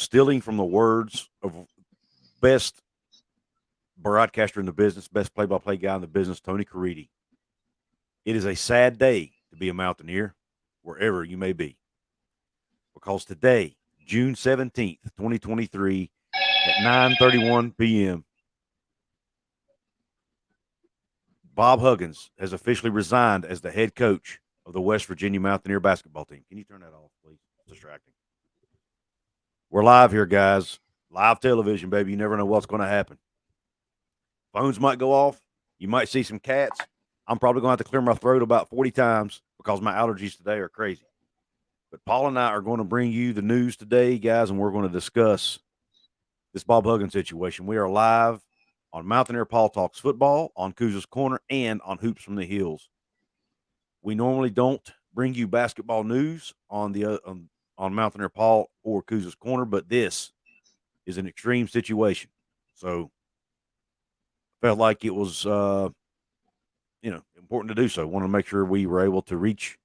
stealing from the words of best broadcaster in the business, best play-by-play guy in the business, Tony Caridi. It is a sad day to be a Mountaineer, wherever you may be, because today, June 17th, 2023, at 9:31 p.m., Bob Huggins has officially resigned as the head coach of the West Virginia Mountaineer basketball team. Can you turn that off, please? It's distracting. We're live here, guys. Live television, baby. You never know what's going to happen. Phones might go off. You might see some cats. I'm probably going to have to clear my throat about 40 times because my allergies today are crazy. But Paul and I are going to bring you the news today, guys, and we're going to discuss this Bob Huggins situation. We are live on Mountaineer Paul Talks Football, on Couz's Corner, and on Hoops from the Hills. We normally don't bring you basketball news on the on Mountaineer Paul or Couz's Corner, but this is an extreme situation. So felt like it was important to do so. Want to make sure we were able to reach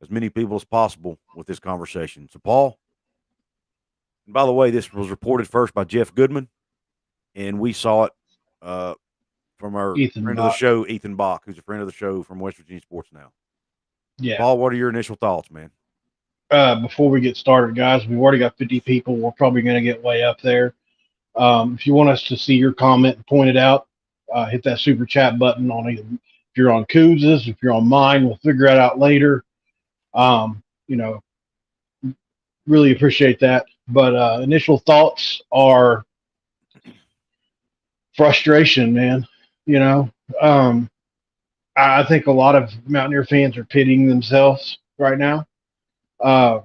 as many people as possible with this conversation. So, Paul, and by the way, this was reported first by Jeff Goodman, and we saw it from our friend of the show, Ethan Bach, who's a friend of the show from West Virginia Sports Now. Yeah. Paul, what are your initial thoughts, man? Before we get started, guys, we've already got 50 people. We're probably going to get way up there. If you want us to see your comment and point it out, hit that super chat button on either. If you're on Couz's, if you're on mine, we'll figure it out later. Really appreciate that. But initial thoughts are frustration, man. I think a lot of Mountaineer fans are pitying themselves right now. I've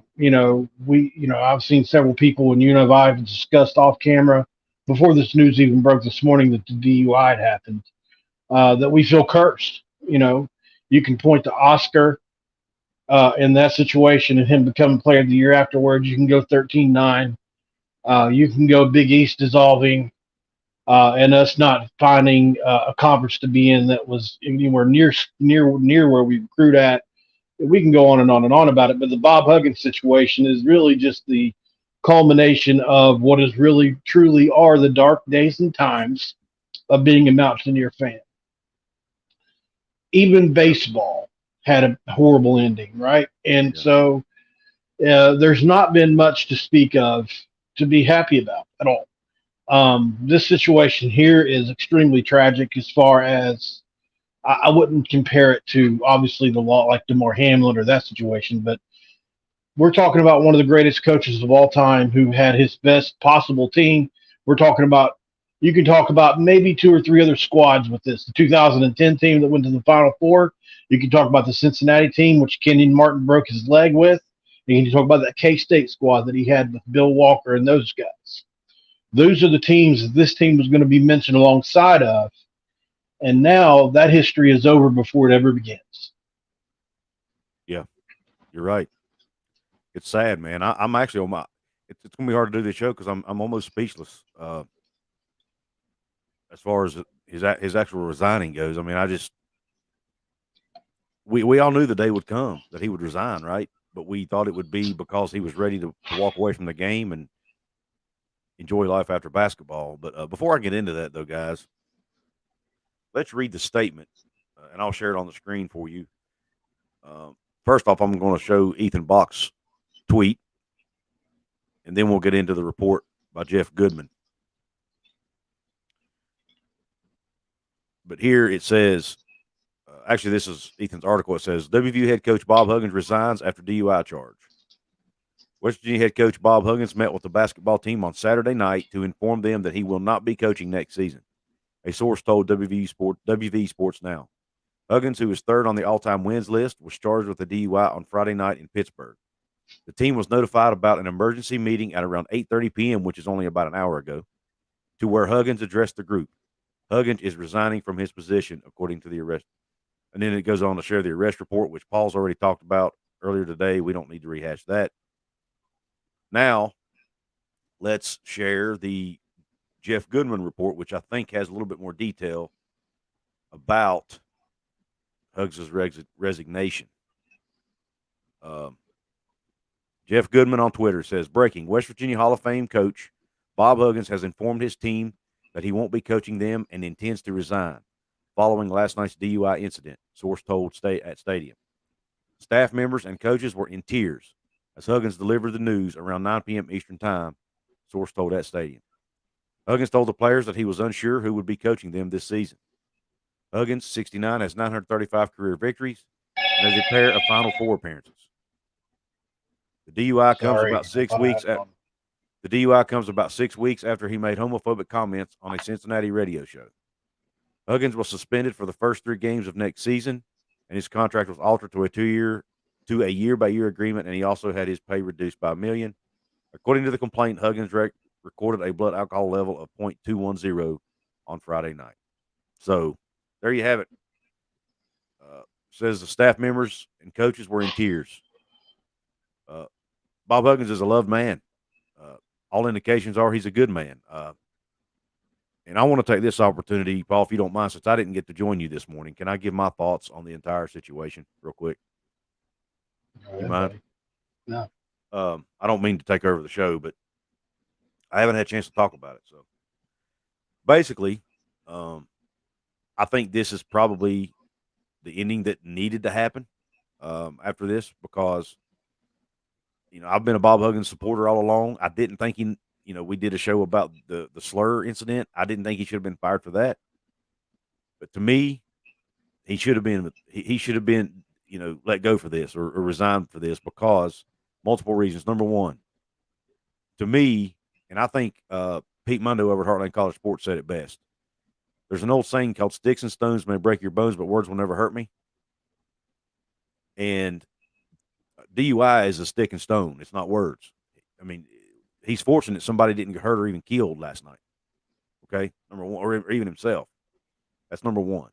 seen several people, and you and I have discussed off camera before this news even broke this morning that the DUI had happened, that we feel cursed. You can point to Oscar in that situation and him becoming player of the year afterwards. You can go 13-9. You can go Big East dissolving and us not finding a conference to be in that was anywhere near where we recruit at. We can go on and on and on about it, but the Bob Huggins situation is really just the culmination of what is really truly are the dark days and times of being a Mountaineer fan. Even baseball had a horrible ending, right? And so there's not been much to speak of to be happy about at all. This situation here is extremely tragic as far as I wouldn't compare it to obviously the law like DeMar Hamlin or that situation, but we're talking about one of the greatest coaches of all time who had his best possible team. You can talk about maybe two or three other squads with this. The 2010 team that went to the Final Four. You can talk about the Cincinnati team, which Kenyon Martin broke his leg with. And you can talk about that K-State squad that he had with Bill Walker and those guys. Those are the teams that this team was going to be mentioned alongside of. And now that history is over before it ever begins. Yeah, you're right. It's sad, man. I'm actually on my. It's going to be hard to do this show because I'm almost speechless as far as his actual resigning goes. I mean, we all knew the day would come that he would resign, right? But we thought it would be because he was ready to walk away from the game and enjoy life after basketball. But before I get into that, though, guys, let's read the statement, and I'll share it on the screen for you. First off, I'm going to show Ethan Bach's tweet, and then we'll get into the report by Jeff Goodman. But here it says, actually, this is Ethan's article. It says, WVU head coach Bob Huggins resigns after DUI charge. West Virginia head coach Bob Huggins met with the basketball team on Saturday night to inform them that he will not be coaching next season. A source told WV Sports Now. Huggins, who is third on the all-time wins list, was charged with a DUI on Friday night in Pittsburgh. The team was notified about an emergency meeting at around 8:30 p.m., which is only about an hour ago, to where Huggins addressed the group. Huggins is resigning from his position, according to the arrest. And then it goes on to share the arrest report, which Paul's already talked about earlier today. We don't need to rehash that. Now, let's share the Jeff Goodman report, which I think has a little bit more detail about Huggins' resignation. Jeff Goodman on Twitter says, breaking, West Virginia Hall of Fame coach Bob Huggins has informed his team that he won't be coaching them and intends to resign following last night's DUI incident, source told at stadium. Staff members and coaches were in tears as Huggins delivered the news around 9 p.m. Eastern Time, source told at stadium. Huggins told the players that he was unsure who would be coaching them this season. Huggins, 69, has 935 career victories and has a pair of Final Four appearances. The DUI comes about 6 weeks after. The DUI comes about 6 weeks after he made homophobic comments on a Cincinnati radio show. Huggins was suspended for the first 3 games of next season, and his contract was altered to a year-by-year agreement, and he also had his pay reduced by $1 million. According to the complaint, Huggins recorded a blood alcohol level of .210 on Friday night. So there you have it. Says the staff members and coaches were in tears. Bob Huggins is a loved man. All indications are he's a good man. And I want to take this opportunity, Paul, if you don't mind, since I didn't get to join you this morning, can I give my thoughts on the entire situation real quick? You mind? No. I don't mean to take over the show, but I haven't had a chance to talk about it. So basically, I think this is probably the ending that needed to happen after this, because I've been a Bob Huggins supporter all along. I didn't think we did a show about the slur incident. I didn't think he should have been fired for that. But to me, he should have been let go for this or resigned for this, because multiple reasons. Number one, to me, and I think Pete Mundo over at Heartland College Sports said it best. There's an old saying called "Sticks and stones may break your bones, but words will never hurt me." And DUI is a stick and stone. It's not words. I mean, he's fortunate somebody didn't get hurt or even killed last night. Okay, number one, or even himself. That's number one.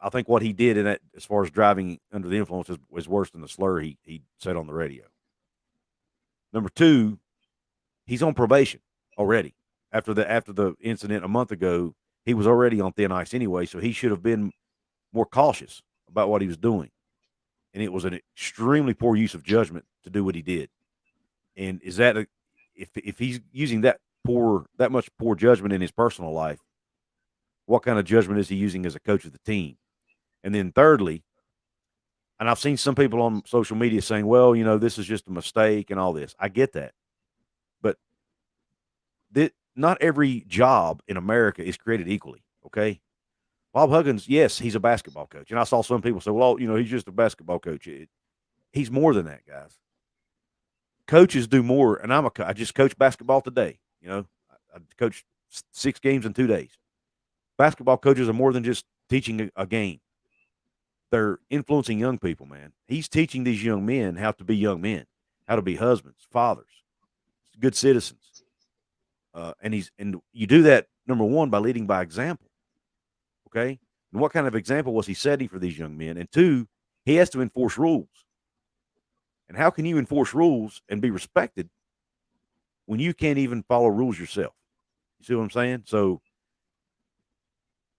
I think what he did in that, as far as driving under the influence, was worse than the slur he said on the radio. Number two, he's on probation already. After the incident a month ago, he was already on thin ice anyway, so he should have been more cautious about what he was doing. And it was an extremely poor use of judgment to do what he did. And is that if he's using that much poor judgment in his personal life, what kind of judgment is he using as a coach of the team? And then thirdly, and I've seen some people on social media saying, well, this is just a mistake and all this. I get that. But not every job in America is created equally, okay? Bob Huggins, yes, he's a basketball coach. And I saw some people say, well, he's just a basketball coach. He's more than that, guys. Coaches do more, and I just coached basketball today. I coached 6 games in 2 days. Basketball coaches are more than just teaching a game. They're influencing young people, man. He's teaching these young men how to be young men, how to be husbands, fathers, good citizens. And you do that, number one, by leading by example. Okay? And what kind of example was he setting for these young men? And two, he has to enforce rules. And how can you enforce rules and be respected when you can't even follow rules yourself? You see what I'm saying? So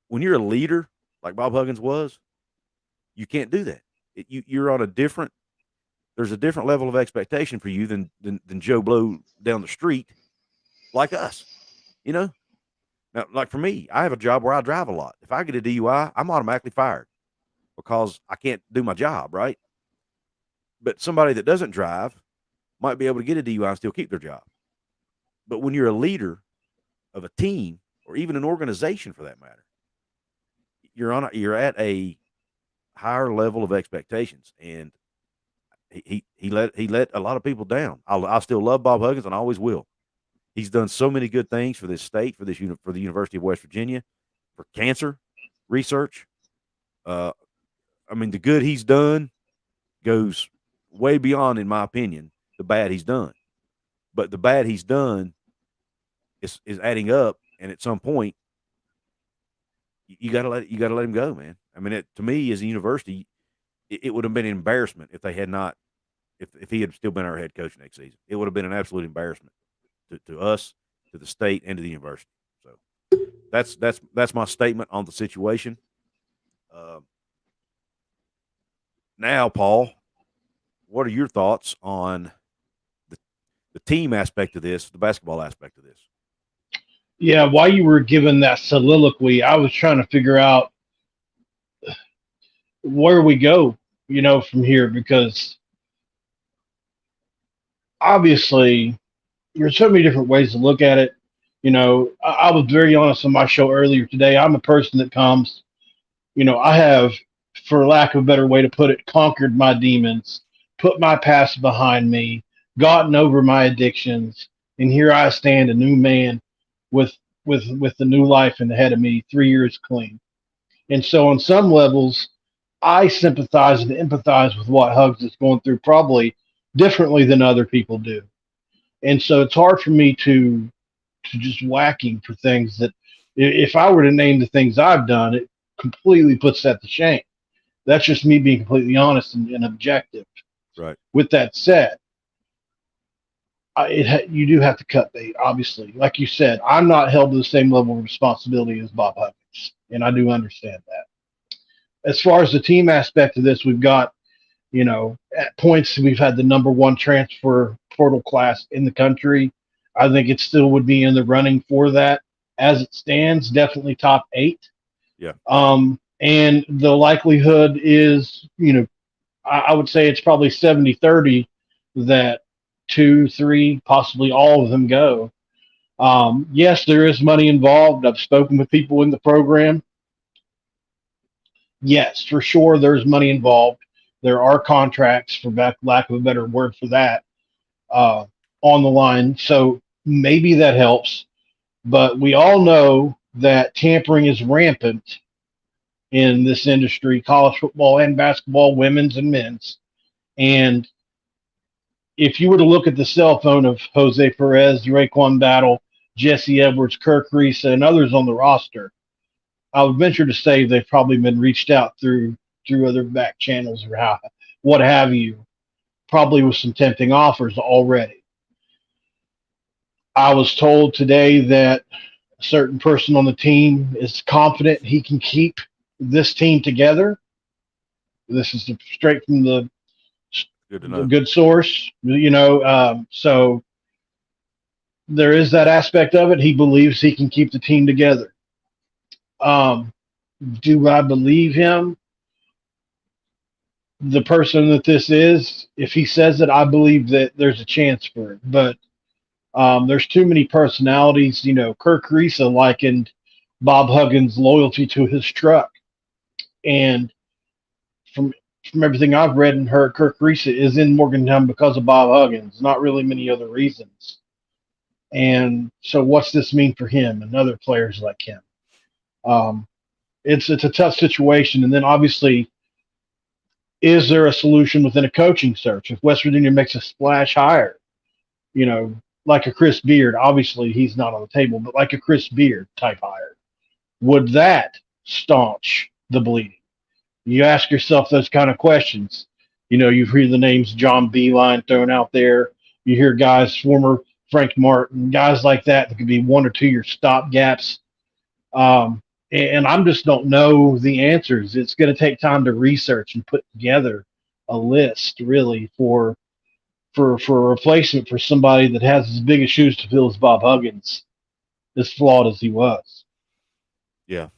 when you're a leader like Bob Huggins was, you can't do that. You're on there's a different level of expectation for you than Joe Blow down the street like us, Now, like for me, I have a job where I drive a lot. If I get a DUI, I'm automatically fired because I can't do my job, right? But somebody that doesn't drive might be able to get a DUI and still keep their job. But when you're a leader of a team or even an organization for that matter, you're at a higher level of expectations, and he let a lot of people down. I still love Bob Huggins, and I always will. He's done so many good things for this state, for the University of West Virginia, for cancer research. The good he's done goes way beyond, in my opinion, the bad he's done. But the bad he's done is adding up, and at some point, you gotta let him go, man. To me, as a university, it would have been an embarrassment if they had not, if he had still been our head coach next season. It would have been an absolute embarrassment to us, to the state, and to the university. So that's my statement on the situation. Now, Paul, what are your thoughts on the, the team aspect of this, the basketball aspect of this? Yeah, while you were giving that soliloquy, I was trying to figure out where we go, from here, because obviously there's so many different ways to look at it. I was very honest on my show earlier today. I'm a person that comes, I have, for lack of a better way to put it, conquered my demons, put my past behind me, gotten over my addictions, and here I stand, a new man with with the new life in ahead of me, 3 years clean. And so on some levels, I sympathize and empathize with what Hugs is going through, probably differently than other people do. And so it's hard for me to just whacking for things that, if I were to name the things I've done, it completely puts that to shame. That's just me being completely honest and objective. Right. With that said, you do have to cut bait, obviously. Like you said, I'm not held to the same level of responsibility as Bob Huggins, and I do understand that. As far as the team aspect of this, we've got, at points we've had the number one transfer portal class in the country. I think it still would be in the running for that. As it stands, definitely top 8. Yeah. And the likelihood is, I would say it's probably 70-30 that 2, 3, possibly all of them go. Yes, there is money involved. I've spoken with people in the program. Yes, for sure, there's money involved. There are contracts, for lack of a better word for that, on the line. So maybe that helps. But we all know that tampering is rampant in this industry, college football and basketball, women's and men's. And if you were to look at the cell phone of Jose Perez, Raekwon Battle, Jesse Edwards, Kirk Risa, and others on the roster, I would venture to say they've probably been reached out through other back channels or what have you, probably with some tempting offers already. I was told today that a certain person on the team is confident he can keep this team together. This is straight from the good source, so there is that aspect of it. He believes he can keep the team together. Do I believe him? The person that this is, if he says it, I believe that there's a chance for it. But there's too many personalities. Kirk Risa likened Bob Huggins' loyalty to his truck. And from everything I've read and heard, Kirk Risa is in Morgantown because of Bob Huggins, not really many other reasons. And so what's this mean for him and other players like him? It's a tough situation. And then obviously, is there a solution within a coaching search? If West Virginia makes a splash hire, like a Chris Beard, obviously he's not on the table, but like a Chris Beard type hire, would that staunch the bleeding? You ask yourself those kind of questions. You've heard the names John Beeline thrown out there. You hear guys, former Frank Martin, guys like that could be 1 or 2 year stopgaps. And I just don't know the answers. It's going to take time to research and put together a list, really, for a replacement for somebody that has as big as shoes to fill as Bob Huggins, as flawed as he was. Yeah.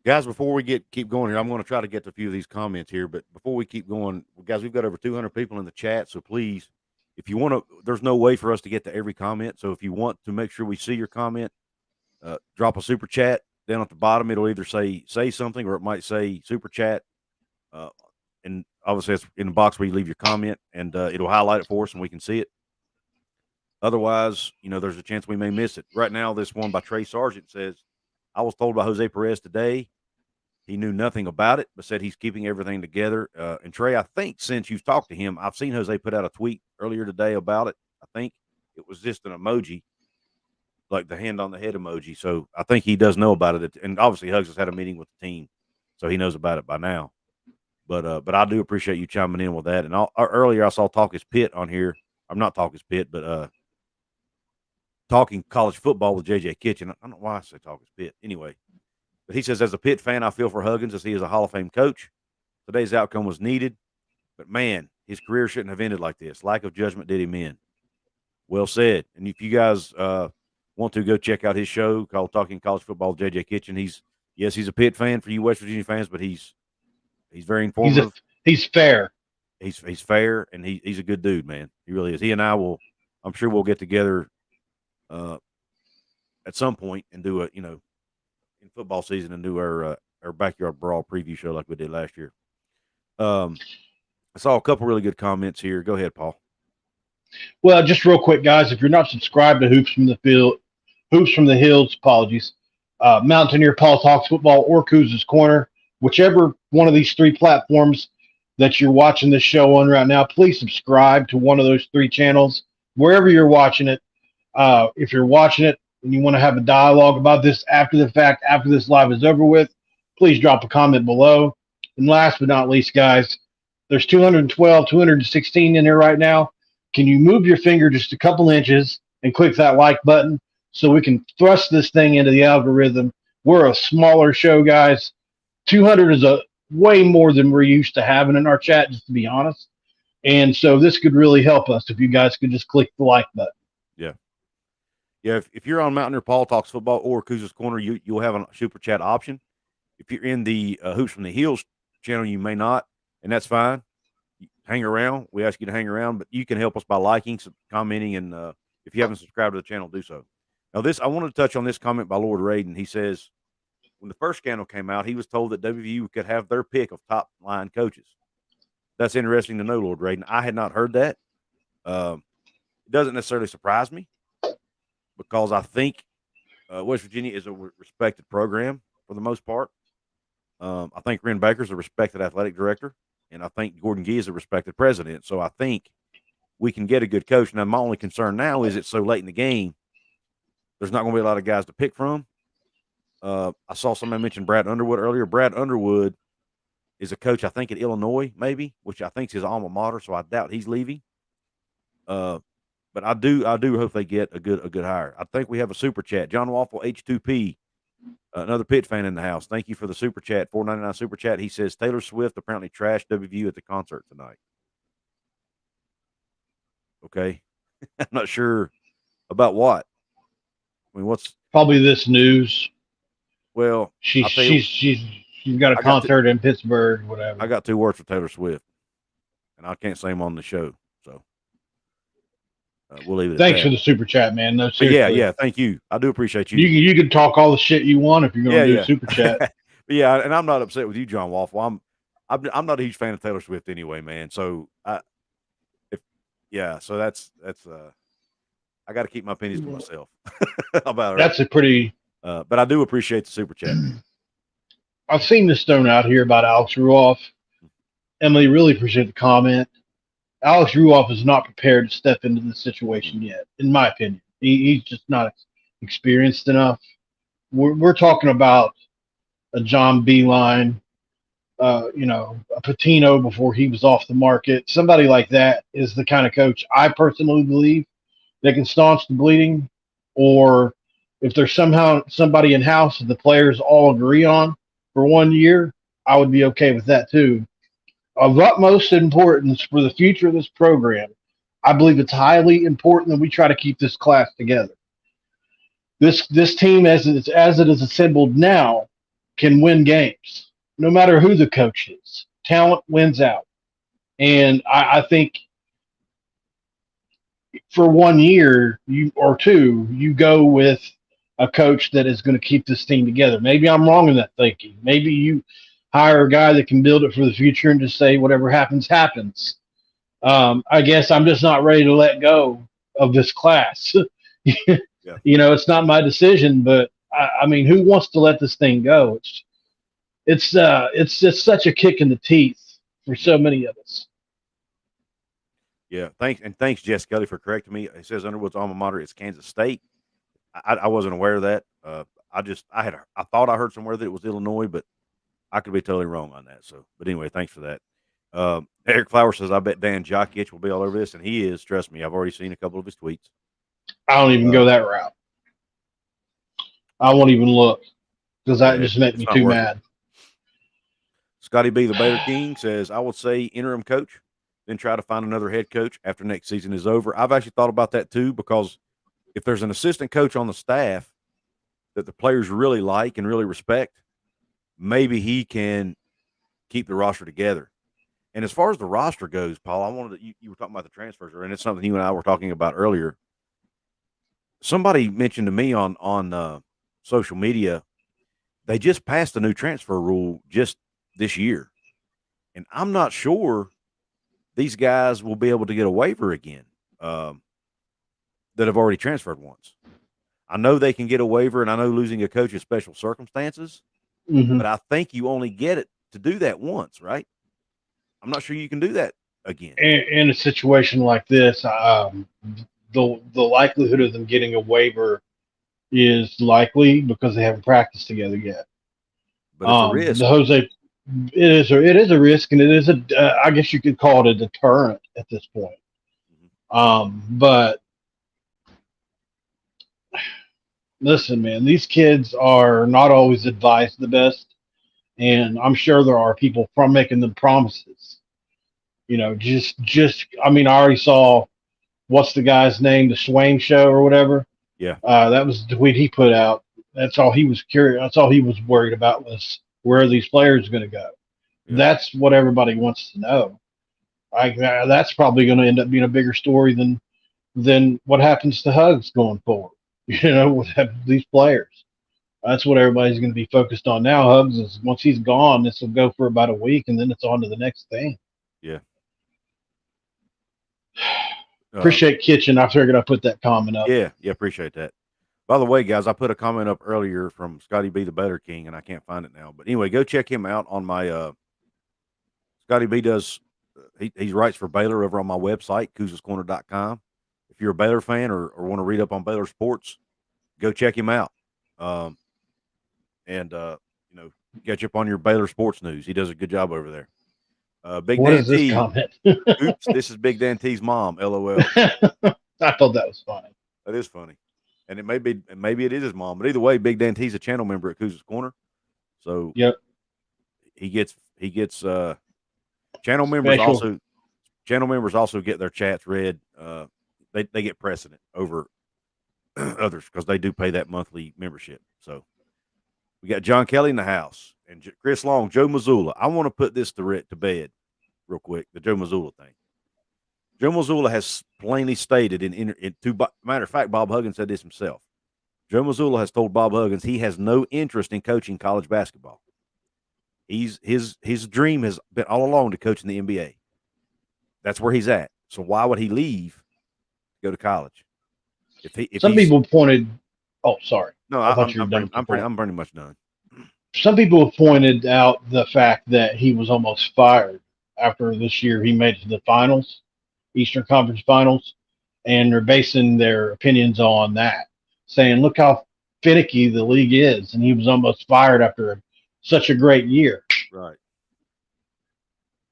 Guys, before we keep going here, I'm going to try to get to a few of these comments here. But before we keep going, guys, we've got over 200 people in the chat. So please, if you want to, there's no way for us to get to every comment. So if you want to make sure we see your comment, drop a super chat down at the bottom. It'll either say something or it might say super chat. And obviously it's in the box where you leave your comment, and it'll highlight it for us and we can see it. Otherwise, there's a chance we may miss it. Right now, this one by Trey Sargent says, I was told by Jose Perez today he knew nothing about it, but said he's keeping everything together. And Trey, I think since you've talked to him, I've seen Jose put out a tweet earlier today about it. I think it was just an emoji, like the hand on the head emoji. So I think he does know about it. And obviously Hugs has had a meeting with the team, so he knows about it by now. But I do appreciate you chiming in with that. And earlier I saw Talk is Pitt on here. I'm not Talk is Pitt, but talking college football with JJ Kitchen. I don't know why I say Talk is Pitt. Anyway, but he says, as a Pitt fan, I feel for Huggins as he is a Hall of Fame coach. Today's outcome was needed. But, man, His career shouldn't have ended like this. Lack of judgment did him in. Well said. And if you guys want to go check out his show called Talking College Football with JJ Kitchen, he's a Pitt fan for you West Virginia fans, but he's very informative. He's fair. He's fair, and he's a good dude, man. He really is. He and I will, I'm sure we'll get together at some point and do in football season and do our backyard brawl preview show like we did last year. I saw a couple really good comments here. Go ahead, Paul. Well, just real quick, guys, if you're not subscribed to Hoops from the Hills, apologies, Mountaineer Paul Talks Football or Couz's Corner, whichever one of these 3 platforms that you're watching this show on right now, please subscribe to one of those 3 channels, wherever you're watching it. If you're watching it and you want to have a dialogue about this after the fact, after this live is over with, please drop a comment below. And last but not least, guys, there's 212, 216 in there right now. Can you move your finger just a couple inches and click that like button so we can thrust this thing into the algorithm? We're a smaller show, guys. 200 is a way more than we're used to having in our chat, just to be honest. And so this could really help us if you guys could just click the like button. Yeah. Yeah, if you're on Mountaineer Paul Talks Football or Couz's Corner, you'll have a super chat option. If you're in the Hoops from the Hills channel, you may not, and that's fine. Hang around. We ask you to hang around, but you can help us by liking, commenting, and if you haven't subscribed to the channel, do so. Now, I wanted to touch on this comment by Lord Raiden. He says, when the first scandal came out, he was told that WVU could have their pick of top line coaches. That's interesting to know, Lord Raiden. I had not heard that. It doesn't necessarily surprise me because I think West Virginia is a respected program for the most part. I think Ren Baker's a respected athletic director. And I think Gordon Gee is a respected president. So I think we can get a good coach. Now, my only concern now is it's so late in the game, there's not going to be a lot of guys to pick from. I saw somebody mention Brad Underwood earlier. Brad Underwood is a coach, I think, at Illinois, maybe, which I think is his alma mater, so I doubt he's leaving. But I do hope they get a good hire. I think we have a super chat. John Waffle, H2P. Another Pitt fan in the house. Thank you for the super chat, $4.99 super chat. He says Taylor Swift apparently trashed WVU at the concert tonight. Okay, I'm not sure about what. I mean, what's probably this news? Well, she's got a concert in Pittsburgh, whatever. I got 2 words for Taylor Swift, and I can't say them on the show, so we'll leave it. Thanks for the super chat, man. No, seriously. Yeah. Thank you. I do appreciate you. You can talk all the shit you want if you're going to do a super chat. But yeah, and I'm not upset with you, John Waffle. I'm not a huge fan of Taylor Swift anyway, man. So so that's I got to keep my opinions to myself about her. That's a pretty. But I do appreciate the super chat. I've seen this thrown out here about Alex Ruoff. Emily, really appreciate the comment. Alex Ruoff is not prepared to step into this situation yet, in my opinion. He's just not experienced enough. We're talking about a John Beeline, a Patino before he was off the market. Somebody like that is the kind of coach I personally believe that can staunch the bleeding. Or if there's somehow somebody in-house that the players all agree on for 1 year, I would be okay with that too. Of utmost importance for the future of this program, I believe it's highly important that we try to keep this class together. This team, as it is assembled now, can win games, no matter who the coach is. Talent wins out. And I think for 1 year or two, you go with a coach that is going to keep this team together. Maybe I'm wrong in that thinking. Maybe you hire a guy that can build it for the future and just say whatever happens, happens. I guess I'm just not ready to let go of this class. Yeah. It's not my decision, but I mean, who wants to let this thing go? It's just such a kick in the teeth for so many of us. Yeah, thanks, Jess Kelly, for correcting me. It says Underwood's alma mater is Kansas State. I wasn't aware of that. I thought I heard somewhere that it was Illinois, but I could be totally wrong on that. So, but anyway, thanks for that. Eric Flowers says, I bet Dan Jokic will be all over this, and he is. Trust me, I've already seen a couple of his tweets. I don't even go that route. I won't even look because that just makes me too mad. Scotty B, the Baylor King, says, I would say interim coach. then try to find another head coach after next season is over. I've actually thought about that too, because if there's an assistant coach on the staff that the players really like and really respect, maybe he can keep the roster together. And as far as the roster goes, Paul, I wanted to, you were talking about the transfers, and it's something you and I were talking about earlier. Somebody mentioned to me on social media, they just passed a new transfer rule just this year, and I'm not sure these guys will be able to get a waiver again, that have already transferred once. I know they can get a waiver, and I know losing a coach is special circumstances, Mm-hmm. but I think you only get it to do that once, right? I'm not sure you can do that again. In a situation like this, the likelihood of them getting a waiver is likely because they haven't practiced together yet. But it's a risk. The Jose, it is a risk, and it is I guess you could call it a deterrent at this point. But listen, man, these kids are not always advised the best, and I'm sure there are people from making them promises. You know, I mean, I already saw what's the guy's name, the Swain show or whatever. Yeah. That was the tweet he put out. That's all he was curious. That's all he was worried about was where are these players going to go. Yeah. That's what everybody wants to know. That's probably going to end up being a bigger story than what happens to Hugs going forward. You know, with these players. That's what everybody's going to be focused on now. Hugs is once he's gone, this will go for about a week, and then it's on to the next thing. Yeah. Appreciate Kitchen. I figured I'd put that comment up. Yeah, appreciate that. By the way, guys, I put a comment up earlier from Scotty B, the Better King, and I can't find it now. But anyway, go check him out on my Scotty B does he writes for Baylor over on my website, couzscorner.com. If you're a Baylor fan or want to read up on Baylor sports, go check him out. And you know, catch up on your Baylor sports news. He does a good job over there. Big what Dan is this T. comment? Oops, this is Big Dan T's mom. LOL. I thought that was funny. That is funny, and maybe it is his mom. But either way, Big Dan T's a channel member at Couz's Corner, so yep, he gets channel members also get their chats read. They get precedent over others because they do pay that monthly membership. So we got John Kelly in the house and Chris Long, Joe Mazzulla. I want to put this to bed real quick. The Joe Mazzulla thing. Joe Mazzulla has plainly stated matter of fact, Bob Huggins said this himself. Joe Mazzulla has told Bob Huggins he has no interest in coaching college basketball. His dream has been all along to coach in the NBA. That's where he's at. So why would he leave to go to college? Some people pointed. Oh, sorry. No, I'm pretty much done. Some people have pointed out the fact that he was almost fired after this year. He made it to the finals, Eastern Conference Finals, and they're basing their opinions on that, saying, "Look how finicky the league is," and he was almost fired after such a great year. Right.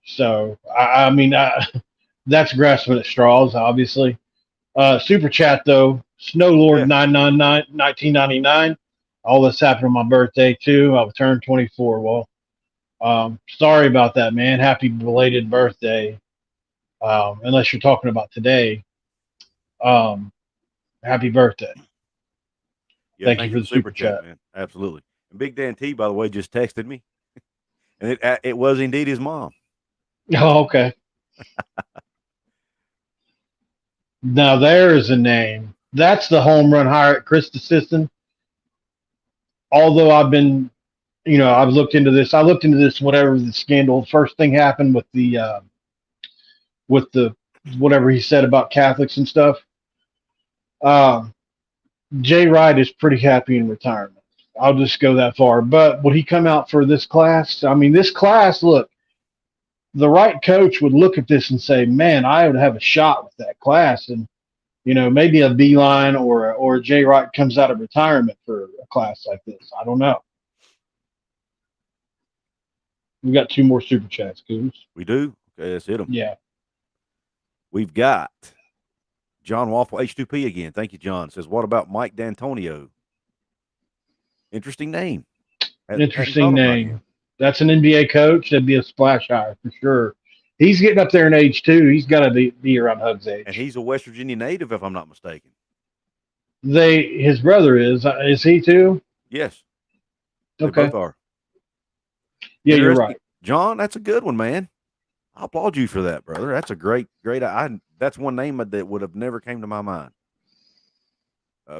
So I mean, that's grasping at straws, obviously. Super chat though, Snow Lord 999 1999. All this happened on my birthday too. I turned 24. Well, sorry about that, man. Happy belated birthday. Unless you're talking about today. Happy birthday. Yeah, thank you for the super chat, man. Absolutely. And Big Dan T, by the way, just texted me, and it was indeed his mom. Oh, okay. Now there is a name. That's the home run hire at Chris DeSiston. Although I've looked into this. I looked into this. Whatever the scandal, first thing happened with the whatever he said about Catholics and stuff. Jay Wright is pretty happy in retirement. I'll just go that far. But would he come out for this class? I mean, this class, look, the right coach would look at this and say, man, I would have a shot with that class. And, maybe a Beeline or a Jay Wright comes out of retirement for a class like this. I don't know. We got 2 more super chats, Couz. We do? Okay, let's hit them. Yeah. We've got John Waffle H2P again. Thank you, John. Says, what about Mike D'Antonio? Interesting name. Interesting name. That's an NBA coach. That'd be a splash hire for sure. He's getting up there in age too. He's got to be around Hug's age. And he's a West Virginia native, if I'm not mistaken. His brother is he too? Yes. They Okay. both are. Yeah, you're right. John, that's a good one, man. I applaud you for that, brother. That's a great. That's one name that would have never came to my mind.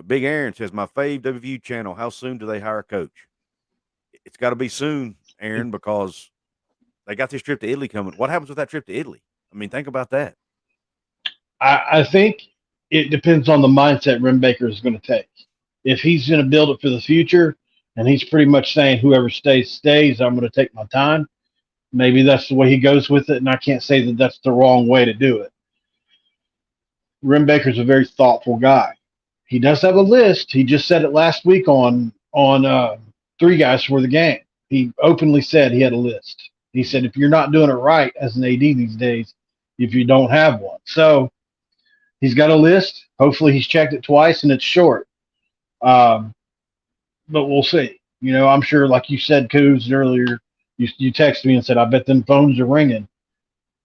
Big Aaron says, my fave WVU channel, how soon do they hire a coach? It's got to be soon, Aaron, because they got this trip to Italy coming. What happens with that trip to Italy? I mean, think about that. I think it depends on the mindset Rim Baker is going to take. If he's going to build it for the future, and he's pretty much saying whoever stays, I'm going to take my time. Maybe that's the way he goes with it, and I can't say that that's the wrong way to do it. Rim Baker's a very thoughtful guy. He does have a list. He just said it last week on Three Guys for the Game. He openly said he had a list. He said, if you're not doing it right as an AD these days, if you don't have one. So he's got a list. Hopefully he's checked it twice and it's short. But we'll see. You know, I'm sure, like you said, Couz, earlier, you texted me and said, I bet them phones are ringing.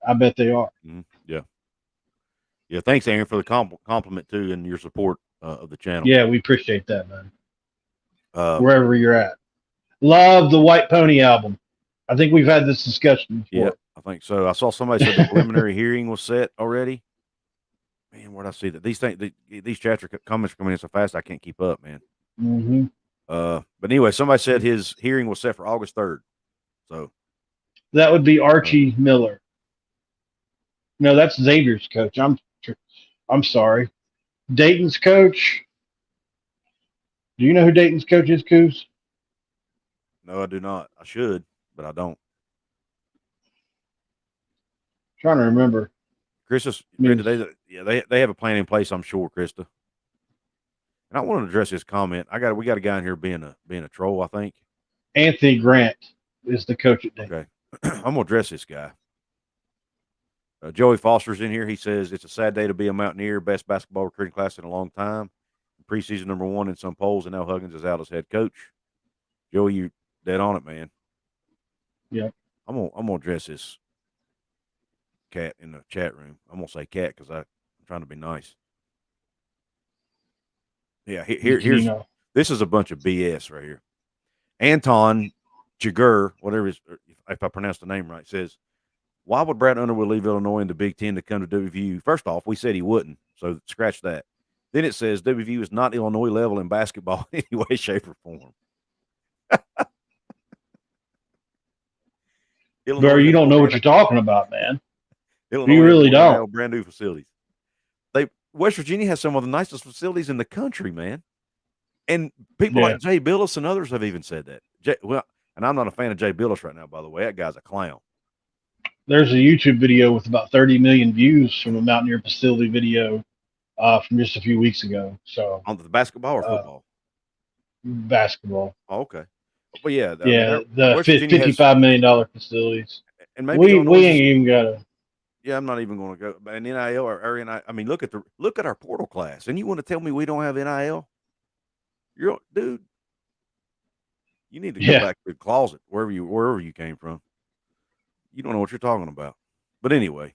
I bet they are. Mm-hmm. Yeah. Yeah. Thanks, Aaron, for the compliment, too, and your support of the channel. Yeah, we appreciate that, man. Wherever you're at. Love the White Pony album. I think we've had this discussion before. Yeah, I think so. I saw somebody said the preliminary hearing was set already. Man, where'd I see that? These chapter comments are coming in so fast I can't keep up, man. Mm-hmm. But anyway, somebody said his hearing was set for August 3rd. So that would be Archie Miller. No, that's Xavier's coach. I'm sorry. Dayton's coach. Do you know who Dayton's coach is, Couz? No, I do not. I should, but I don't. Trying to remember. Krista read today that they have a plan in place, I'm sure, Krista. And I want to address this comment. We got a guy in here being a troll, I think. Anthony Grant is the coach at Dayton. Okay. I'm gonna address this guy. Joey Foster's in here. He says it's a sad day to be a Mountaineer, best basketball recruiting class in a long time. Preseason #1 in some polls, and now Huggins is out as head coach. Joey, you dead on it, man. Yeah. I'm gonna address this cat in the chat room. I'm gonna say cat because I'm trying to be nice. Yeah, here's this is a bunch of BS right here. Anton Jagur, whatever if I pronounced the name right, says, why would Brad Underwood leave Illinois in the Big Ten to come to WVU? First off, we said he wouldn't, so scratch that. Then it says WVU is not Illinois level in basketball in any way, shape, or form. Bro, you don't know what you're talking about, man. Illinois you really don't. Brand new facilities. West Virginia has some of the nicest facilities in the country, man. And people like Jay Billis and others have even said that. And I'm not a fan of Jay Billis right now, by the way. That guy's a clown. There's a YouTube video with about 30 million views from a Mountaineer facility video from just a few weeks ago. So on the basketball or football? Basketball. Oh, okay. Well, yeah. The $55 million facilities. And maybe we ain't even got to. Yeah, I'm not even going to go. But an NIL or NIL. I mean, look at our portal class, and you want to tell me we don't have NIL? Dude. You need to go back to the closet wherever you came from. You don't know what you're talking about. But anyway,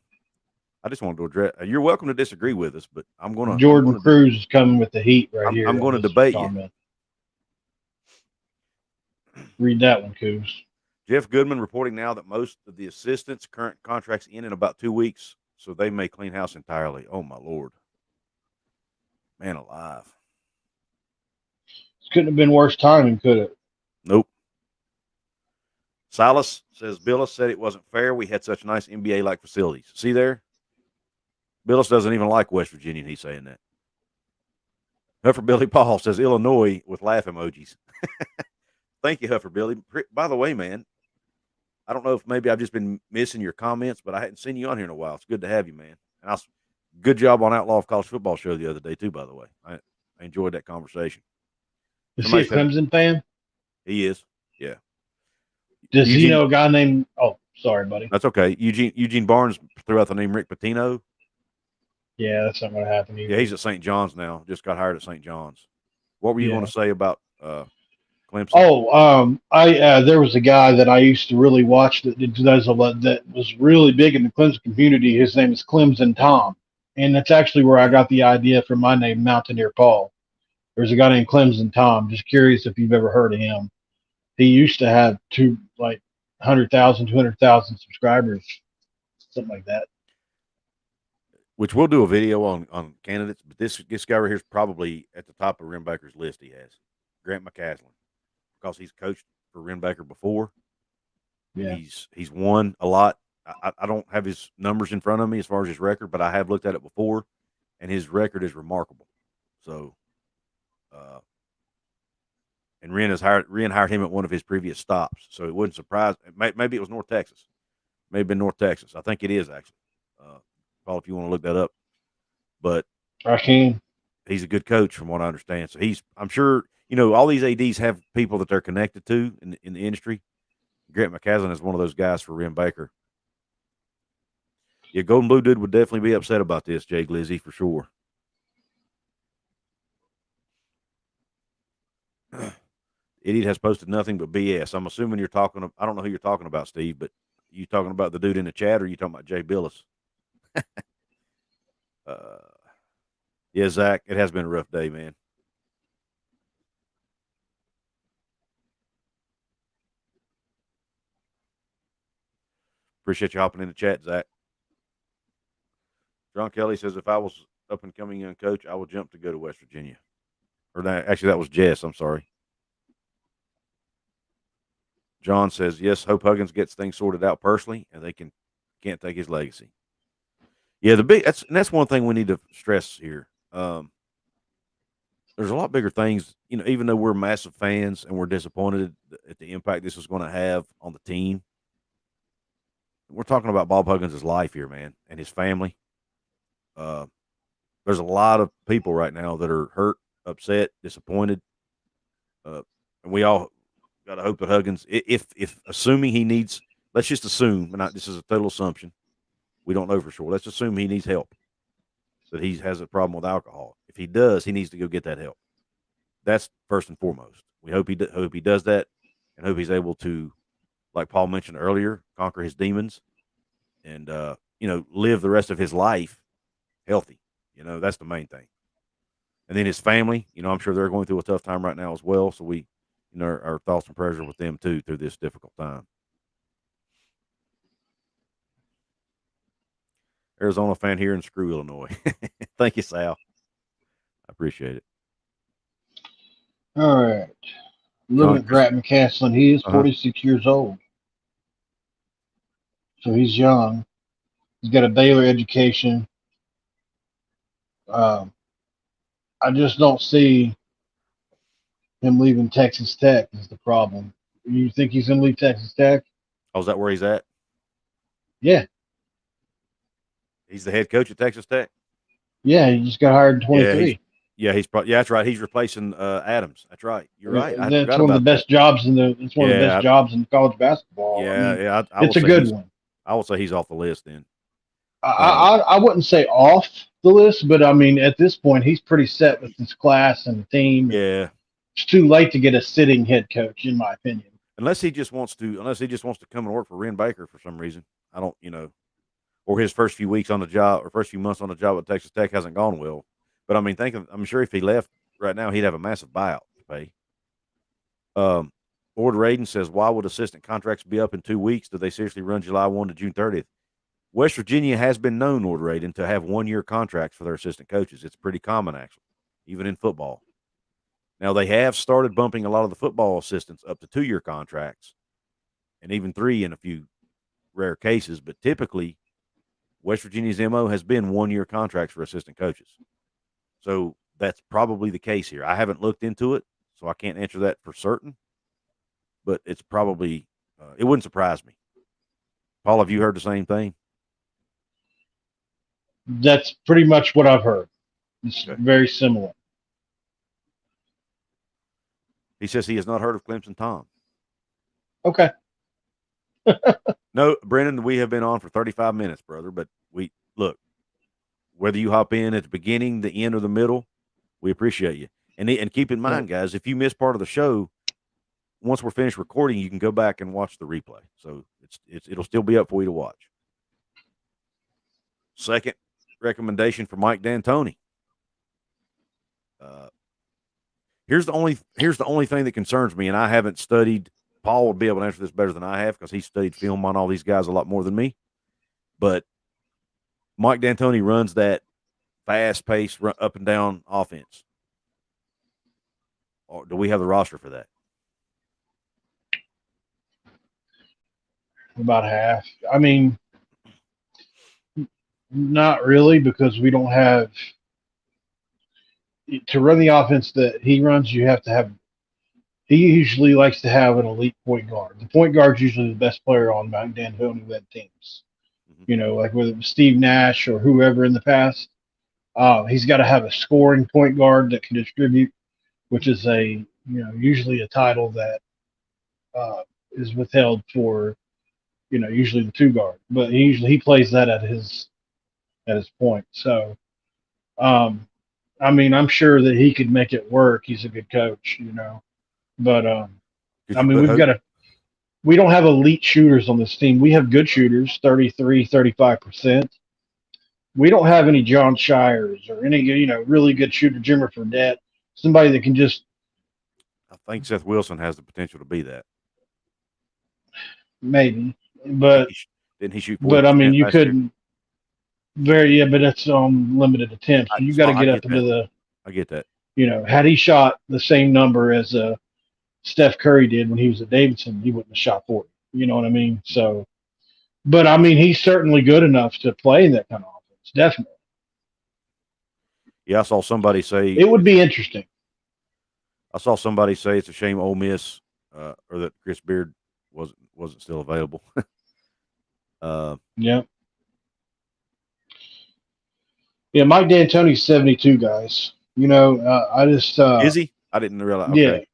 I just wanted to address. You're welcome to disagree with us, but I'm going to. Jordan Cruz is coming with the heat right here. I'm going to debate you. Read that one, Couz. Jeff Goodman reporting now that most of the assistants' current contracts end in about 2 weeks, so they may clean house entirely. Oh, my Lord. Man alive. This couldn't have been worse timing, could it? Nope. Silas says, Billis said it wasn't fair. We had such nice NBA-like facilities. See there? Billis doesn't even like West Virginia, and he's saying that. Huffer Billy Paul says, Illinois with laugh emojis. Thank you, Huffer Billy. By the way, man, I don't know if maybe I've just been missing your comments, but I hadn't seen you on here in a while. It's good to have you, man. And good job on Outlaw of College Football show the other day, too, by the way. I enjoyed that conversation. Is he a Clemson fan? He is, yeah. Does he know a guy named – oh, sorry, buddy. That's okay. Eugene Barnes threw out the name Rick Pitino. Yeah, that's not going to happen either. Yeah, he's at St. John's now. Just got hired at St. John's. What were you going to say about Clemson? Oh, there was a guy that I used to really watch that was really big in the Clemson community. His name is Clemson Tom, and that's actually where I got the idea for my name, Mountaineer Paul. There's a guy named Clemson Tom. Just curious if you've ever heard of him. He used to have 100,000, 200,000 subscribers, something like that. Which we'll do a video on candidates, but this guy right here is probably at the top of Rimbaker's list. He has Grant McCaslin because he's coached for Rimbaker before. Yeah. He's won a lot. I don't have his numbers in front of me as far as his record, but I have looked at it before, and his record is remarkable. So, and Ren hired him at one of his previous stops, so it wouldn't surprise. Maybe it was North Texas, maybe been North Texas. I think it is actually. Paul, if you want to look that up, but I can. He's a good coach from what I understand. So I'm sure, all these ADs have people that they're connected to in the industry. Grant McCaslin is one of those guys for Rimbaker. Yeah, Golden Blue Dude would definitely be upset about this, Jay Glizzy, for sure. Idiot has posted nothing but BS. I'm assuming you're talking. I don't know who you're talking about, Steve, but you talking about the dude in the chat, or you talking about Jay Billis? Yeah, Zach, it has been a rough day, man. Appreciate you hopping in the chat, Zach. John Kelly says, if I was up and coming young coach, I would jump to go to West Virginia. That was Jess. I'm sorry. John says, yes, hope Huggins gets things sorted out personally, and they can't take his legacy. Yeah, that's one thing we need to stress here. There's a lot bigger things, even though we're massive fans and we're disappointed at the impact this is going to have on the team. We're talking about Bob Huggins' life here, man, and his family. There's a lot of people right now that are hurt, upset, disappointed. And we all got to hope that Huggins, if assuming he needs, let's just assume, this is a total assumption. We don't know for sure. Let's assume he needs help, that he has a problem with alcohol. If he does, he needs to go get that help. That's first and foremost. We hope he does that, and hope he's able to, like Paul mentioned earlier, conquer his demons and, live the rest of his life healthy. That's the main thing. And then his family, I'm sure they're going through a tough time right now as well. So we, our thoughts and prayers are with them too through this difficult time. Arizona fan here in Screw, Illinois. Thank you, Sal. I appreciate it. All right. Looking at Grant McCaslin, he is 46 years old. So he's young. He's got a Baylor education. I just don't see him leaving Texas Tech is the problem. You think he's going to leave Texas Tech? Oh, is that where he's at? Yeah. He's the head coach at Texas Tech? Yeah, he just got hired in 23. That's right. He's replacing Adams. That's right. You're right. That's one of the best jobs in college basketball. Yeah, it's a good one. I will say he's off the list then. I wouldn't say off the list, but at this point, he's pretty set with his class and the team. Yeah. It's too late to get a sitting head coach, in my opinion. Unless he just wants to come and work for Rimbaker for some reason. I don't, or his first few weeks on the job or first few months on the job at Texas Tech hasn't gone well. But I'm sure if he left right now, he'd have a massive buyout to pay. Lord Raiden says, why would assistant contracts be up in 2 weeks? Do they seriously run July 1 to June 30th? West Virginia has been known, Lord Raiden, to have 1-year contracts for their assistant coaches. It's pretty common, actually, even in football. Now, they have started bumping a lot of the football assistants up to 2-year contracts and even 3 in a few rare cases. But typically, West Virginia's MO has been 1-year contracts for assistant coaches. So that's probably the case here. I haven't looked into it, so I can't answer that for certain. But it's probably it wouldn't surprise me. Paul, have you heard the same thing? That's pretty much what I've heard. It's very similar. He says he has not heard of Clemson Tom. Okay. No, Brennan, we have been on for 35 minutes, brother. But look, whether you hop in at the beginning, the end, or the middle, we appreciate you. And keep in mind, guys, if you miss part of the show, once we're finished recording, you can go back and watch the replay. So it'll still be up for you to watch. Second recommendation for Mike D'Antoni. Here's the only thing that concerns me, and I haven't studied. Paul would be able to answer this better than I have because he studied film on all these guys a lot more than me. But Mike D'Antoni runs that fast-paced, up and down offense. Or do we have the roster for that? About half. I mean, not really, because we don't have to run the offense that he runs. You have to have. He usually likes to have an elite point guard. The point guard's usually the best player on Mike D'Antoni-led teams. Mm-hmm. Like whether it was Steve Nash or whoever in the past. He's got to have a scoring point guard that can distribute, which is usually a title that is withheld for, usually the two guard. But he plays that at his point. So, I'm sure that he could make it work. He's a good coach, But we don't have elite shooters on this team. We have good shooters, 33, 35%. We don't have any John Shires or any, really good shooter, Jimmer Fredette, somebody that can just. I think Seth Wilson has the potential to be that. Maybe, but didn't he shoot? But I mean, you couldn't. But it's on limited attempts. You got to get up into the. I get that. Had he shot the same number as Steph Curry did when he was at Davidson, he wouldn't have shot 40. You know what I mean? So, but I mean, he's certainly good enough to play in that kind of offense. Definitely. Yeah, I saw somebody say it would be interesting. I saw somebody say it's a shame Ole Miss or that Chris Beard wasn't still available. Yeah. Yeah, Mike D'Antoni's 72, guys. I just is he? I didn't realize. Okay.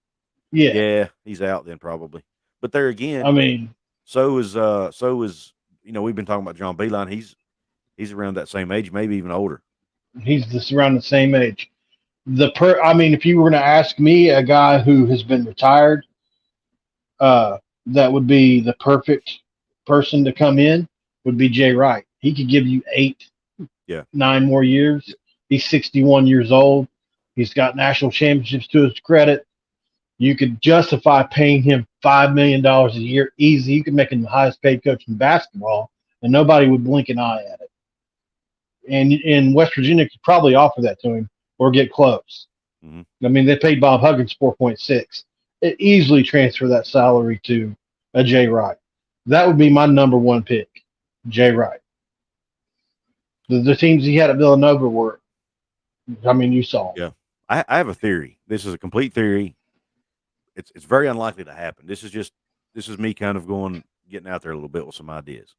Yeah, he's out then probably. But there again, I mean, so is we've been talking about John Beilein. He's around that same age, maybe even older. He's just around the same age. If you were going to ask me, a guy who has been retired, that would be the perfect person to come in. Would be Jay Wright. He could give you 9 more years. He's 61 years old. He's got national championships to his credit. You could justify paying him $5 million a year easy. You could make him the highest paid coach in basketball, and nobody would blink an eye at it. And in West Virginia could probably offer that to him or get close. Mm-hmm. I mean, they paid Bob Huggins 4.6. It easily transfer that salary to a Jay Wright. That would be my number one pick, Jay Wright. The teams he had at Villanova were, you saw. Yeah. I have a theory. This is a complete theory. It's very unlikely to happen. This is me kind of getting out there a little bit with some ideas.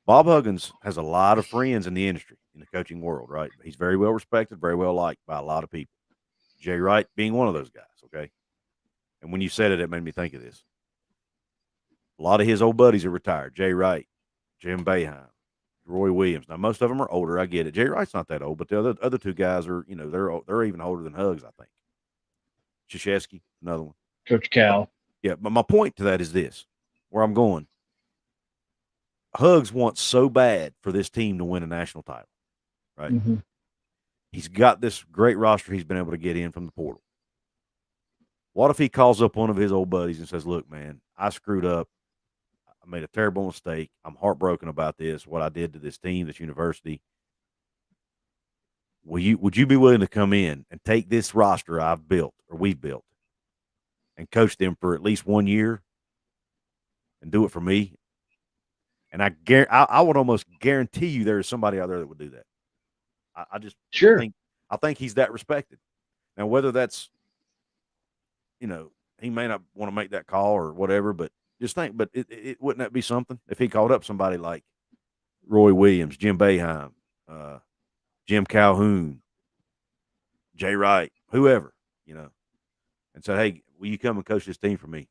Bob Huggins has a lot of friends in the industry, in the coaching world, right? He's very well respected, very well liked by a lot of people. Jay Wright being one of those guys, okay? And when you said it made me think of this. A lot of his old buddies are retired. Jay Wright, Jim Boeheim, Roy Williams. Now, most of them are older. I get it. Jay Wright's not that old, but the other two guys are, they're even older than Huggs, I think. Krzyzewski, another one. Coach Cal. Yeah, but my point to that is this, where I'm going. Huggs wants so bad for this team to win a national title, right? Mm-hmm. He's got this great roster he's been able to get in from the portal. What if he calls up one of his old buddies and says, look, man, I screwed up. I made a terrible mistake. I'm heartbroken about this, what I did to this team, this university. Would you be willing to come in and take this roster I've built or we've built and coach them for at least 1 year and do it for me? And I would almost guarantee you there is somebody out there that would do that. I just sure. I think he's that respected. Now, whether that's, he may not want to make that call or whatever, but just think, but it wouldn't that be something if he called up somebody like Roy Williams, Jim Boeheim, Jim Calhoun, Jay Wright, whoever, and said, hey, will you come and coach this team for me?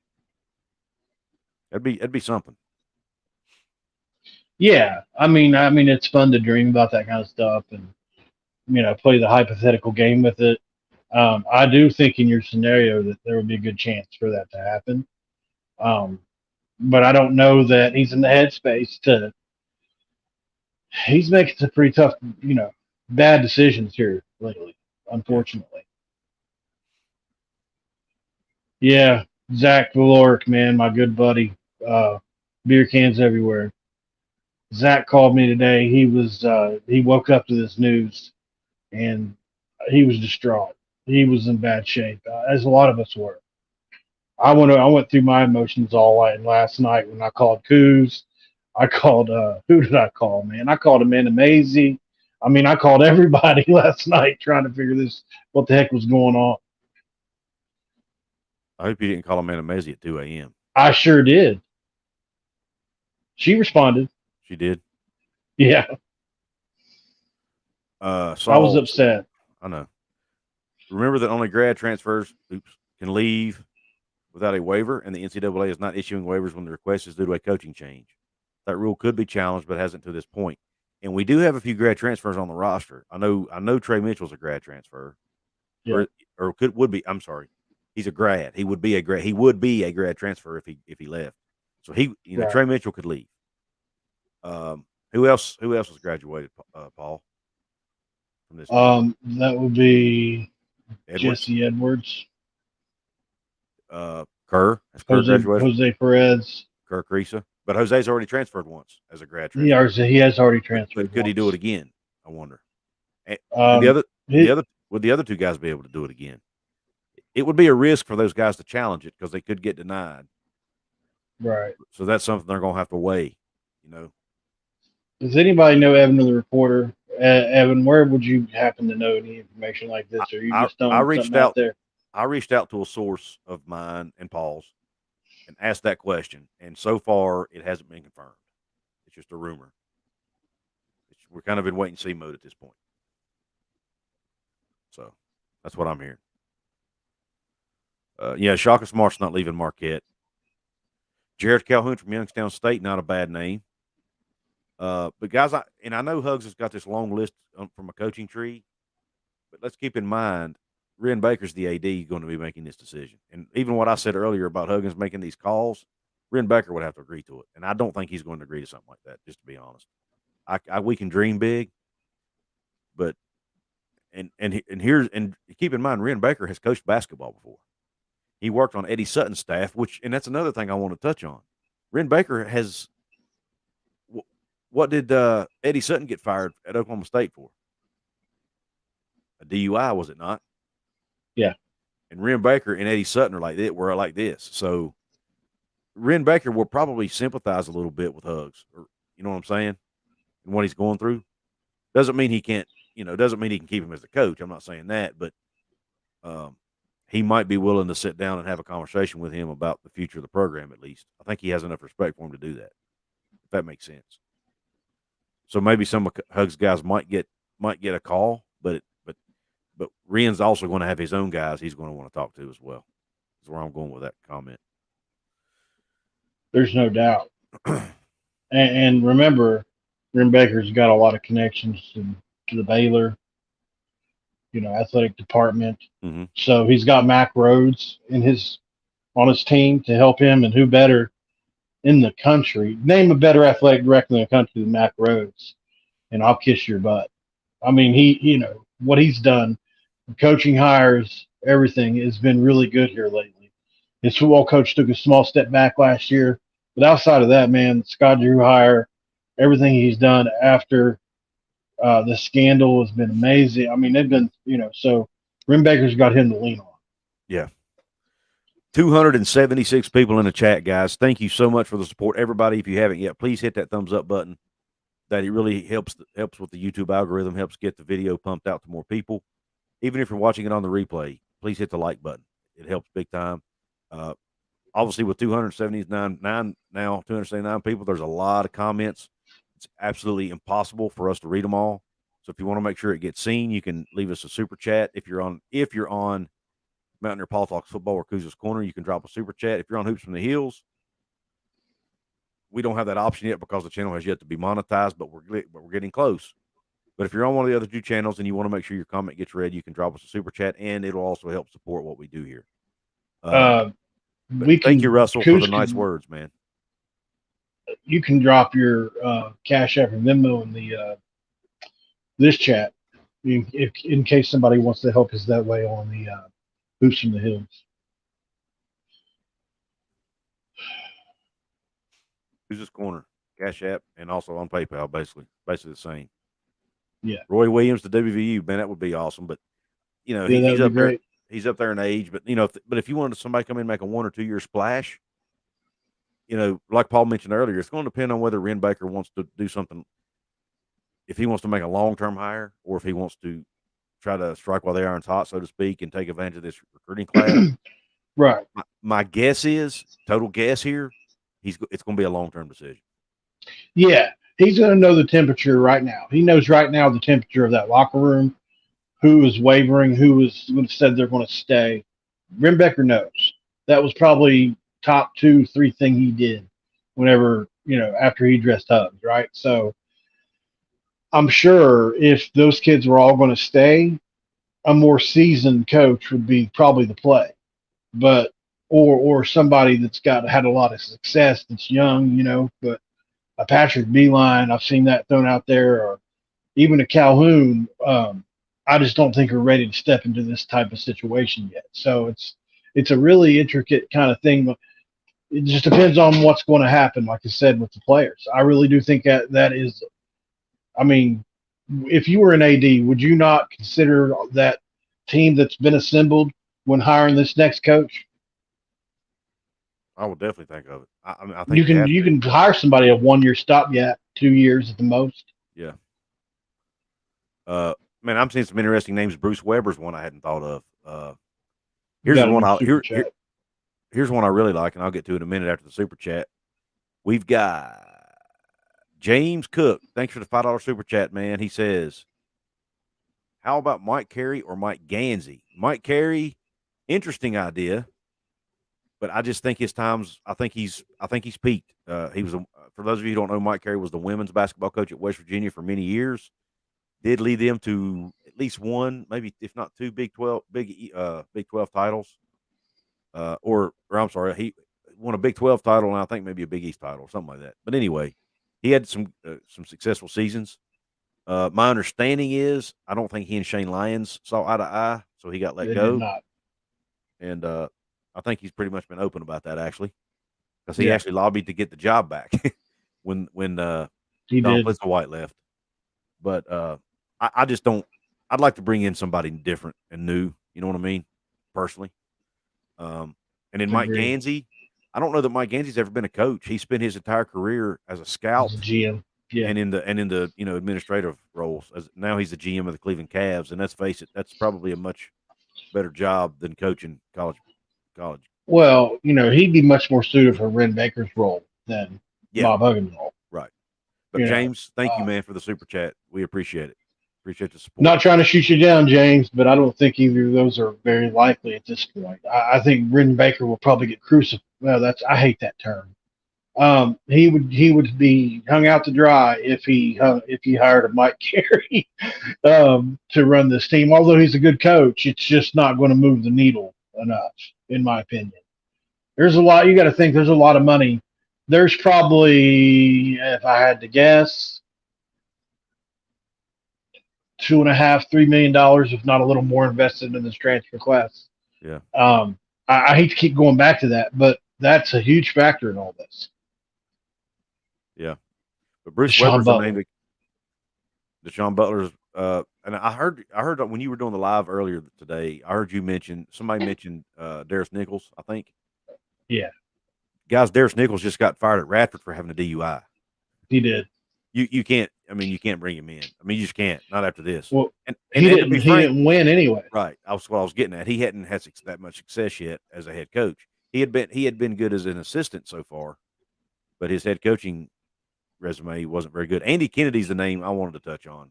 That'd be something. Yeah, I mean, it's fun to dream about that kind of stuff and play the hypothetical game with it. I do think in your scenario that there would be a good chance for that to happen. But I don't know that he's in the headspace to. He's making some pretty tough, bad decisions here lately, Yeah. unfortunately. Yeah, Zach Valoric, man, my good buddy. Beer cans everywhere. Zach called me today. He woke up to this news and he was distraught. He was in bad shape, as a lot of us were. I went through my emotions all night last night when I called Couz. I called who did I call, man? I called Amanda Maisie. I mean, I called everybody last night trying to figure this what the heck was going on. I hope you didn't call Amanda Maisie at 2 a.m. I sure did. She responded. She did. Yeah, I was Saul, upset. I know. Remember that only grad transfers can leave without a waiver, and the NCAA is not issuing waivers when the request is due to a coaching change. That rule could be challenged, but hasn't to this point. And we do have a few grad transfers on the roster. I know Trey Mitchell's a grad transfer, Yeah, or would be. I'm sorry, he's a grad. He would be a grad. He would be a grad transfer if he left. So right. Trey Mitchell could leave. Who else? Who else was graduated? Paul, from this deal. That would be Edwards, Jesse Edwards, Kerr. Has Kerr Jose graduated? Jose Perez. Kerr Creasa. But Jose's already transferred once as a grad He transfer. has, he has already But transferred could he do it once. again? I wonder. And would the Um, other he, would the other two guys be able to do it again? It would be a risk for those guys to challenge it because they could get denied. right. So that's something they're going to have to weigh. You know, Does anybody know Evan the reporter? Evan, where would you happen to know any information like I, this? Or are you I just I throwing reached something out out. there? I reached out to a source of mine and Paul's and asked that question, and so far it hasn't been confirmed. It's just a rumor. We're kind of in wait and see mode at this point. So that's what I'm hearing. Yeah, Shaka Smart's not leaving Marquette. Jared Calhoun from Youngstown State, not a bad name. But guys, I know Hugs has got this long list from a coaching tree, but let's keep in mind, Ren Baker's the AD going to be making this decision. And even what I said earlier about Huggins making these calls, Ren Baker would have to agree to it. And I don't think he's going to agree to something like that, just to be honest. We can dream big, but and keep in mind, Ren Baker has coached basketball before. He worked on Eddie Sutton's staff, and that's another thing I want to touch on. Ren Baker has what did Eddie Sutton get fired at Oklahoma State for? A DUI, was it not? Yeah. And Ren Baker and Eddie Sutton were like this. So Ren Baker will probably sympathize a little bit with Hugs, or you know what I'm saying, and what he's going through. Doesn't mean he can't, doesn't mean he can keep him as a coach. I'm not saying that, but he might be willing to sit down and have a conversation with him about the future of the program. At least I think he has enough respect for him to do that. If that makes sense. So maybe some of Hugs guys might get a call, but Ren's also going to have his own guys he's going to want to talk to as well. Is where I'm going with that comment. There's no doubt. And remember, Ren Baker's got a lot of connections to the Baylor, athletic department. Mm-hmm. So he's got Mac Rhodes on his team to help him, and who better in the country? Name a better athletic director in the country than Mac Rhodes, and I'll kiss your butt. I mean, what he's done, coaching hires, everything has been really good here lately. His football coach took a small step back last year, but outside of that, man, Scott Drew hire, everything he's done after the scandal has been amazing. I mean, they've been, so Ren Baker's got him to lean on. Yeah. 276 people in the chat, guys. Thank you so much for the support. Everybody, if you haven't yet, please hit that thumbs up button. That it really helps with the YouTube algorithm, helps get the video pumped out to more people. Even if you're watching it on the replay, please hit the like button. It helps big time. Obviously, with 279 people, there's a lot of comments. It's absolutely impossible for us to read them all. So if you want to make sure it gets seen, you can leave us a super chat. If you're on Mountaineer Paul Talks Football or Couz's Corner, you can drop a super chat. If you're on Hoops from the Hills, we don't have that option yet because the channel has yet to be monetized, but we're getting close. But if you're on one of the other two channels and you want to make sure your comment gets read, you can drop us a super chat, and it'll also help support what we do here. But we thank you, can, Russell, for Couz the nice can, words, man. you can drop your Cash App and Venmo in the this chat, if in case somebody wants to help us that way on the Hoops from the Hills. Who's this corner? Cash App and also on PayPal, basically the same. Yeah. Roy Williams to WVU, man, that would be awesome. But Yeah, he's that'd be up there. great. He's up there in age. But if you wanted somebody to come in and make a 1 or 2 year splash, like Paul mentioned earlier, it's going to depend on whether Ren Baker wants to do something. If he wants to make a long term hire, or if he wants to try to strike while the iron's hot, so to speak, and take advantage of this recruiting class. Right. My guess is, total guess here, it's going to be a long term decision. Yeah, he's going to know the temperature right now. He knows right now the temperature of that locker room, who is wavering, who is said they're going to stay. Rimbecker knows. That was probably top 2, 3 thing he did whenever, after he dressed Huggins, right? So I'm sure if those kids were all going to stay, a more seasoned coach would be probably the play. But or somebody that's had a lot of success that's young, but a Patrick Beeline, I've seen that thrown out there, or even a Calhoun. I just don't think are ready to step into this type of situation yet. So it's a really intricate kind of thing. It just depends on what's going to happen, like I said, with the players. I really do think that is. I mean, if you were an AD, would you not consider that team that's been assembled when hiring this next coach? I will definitely think of it. I think you can hire somebody a 1 year stopgap, 2 years at the most. Yeah. Man, I'm seeing some interesting names. Bruce Weber's one I hadn't thought of. Here's one I really like, and I'll get to it in a minute after the super chat. We've got James Cook. Thanks for the $5 super chat, man. He says, "How about Mike Carey or Mike Gansey?" Mike Carey, interesting idea, but I just think his times. I think he's peaked. He was for those of you who don't know, Mike Carey was the women's basketball coach at West Virginia for many years. Did lead them to at least one, maybe if not two Big 12 titles. Or I'm sorry, he won a Big 12 title and I think maybe a Big East title or something like that. But anyway, he had some successful seasons. My understanding is I don't think he and Shane Lyons saw eye to eye, so he got let go. Did not. And I think he's pretty much been open about that actually, because he actually lobbied to get the job back when Don White left. But I just don't. I'd like to bring in somebody different and new. You know what I mean? Personally. And then Mike Gansey, I don't know that Mike Gansey's ever been a coach. He spent his entire career as a scout, as a GM, and in the administrative roles. Now he's the GM of the Cleveland Cavs, and let's face it, that's probably a much better job than coaching college. Well, he'd be much more suited for Ren Baker's role than Bob Huggins' role. Right. But James, thank you, man, for the super chat. We appreciate it. Appreciate the support. Not trying to shoot you down, James, but I don't think either of those are very likely at this point. I think Ren Baker will probably get crucified. Well, I hate that term. He would be hung out to dry if he hired a Mike Carey to run this team. Although he's a good coach, it's just not going to move the needle enough, in my opinion. There's a lot. You got to think. There's a lot of money. There's probably, if I had to guess, $2.5, $3 million, if not a little more, invested in this transfer class. Yeah. I hate to keep going back to that, but that's a huge factor in all this. Yeah. But Bruce Weber's the name. Deshaun Butler's. And I heard when you were doing the live earlier today, I heard you somebody mentioned Darius Nichols, I think. Yeah. Guys, Darius Nichols just got fired at Radford for having a DUI. He did. You can't. I mean, you can't bring him in. I mean, you just can't. Not after this. Well, he didn't win anyway. Right. That's what I was getting at. He hadn't had that much success yet as a head coach. He had been good as an assistant so far, but his head coaching resume wasn't very good. Andy Kennedy's the name I wanted to touch on.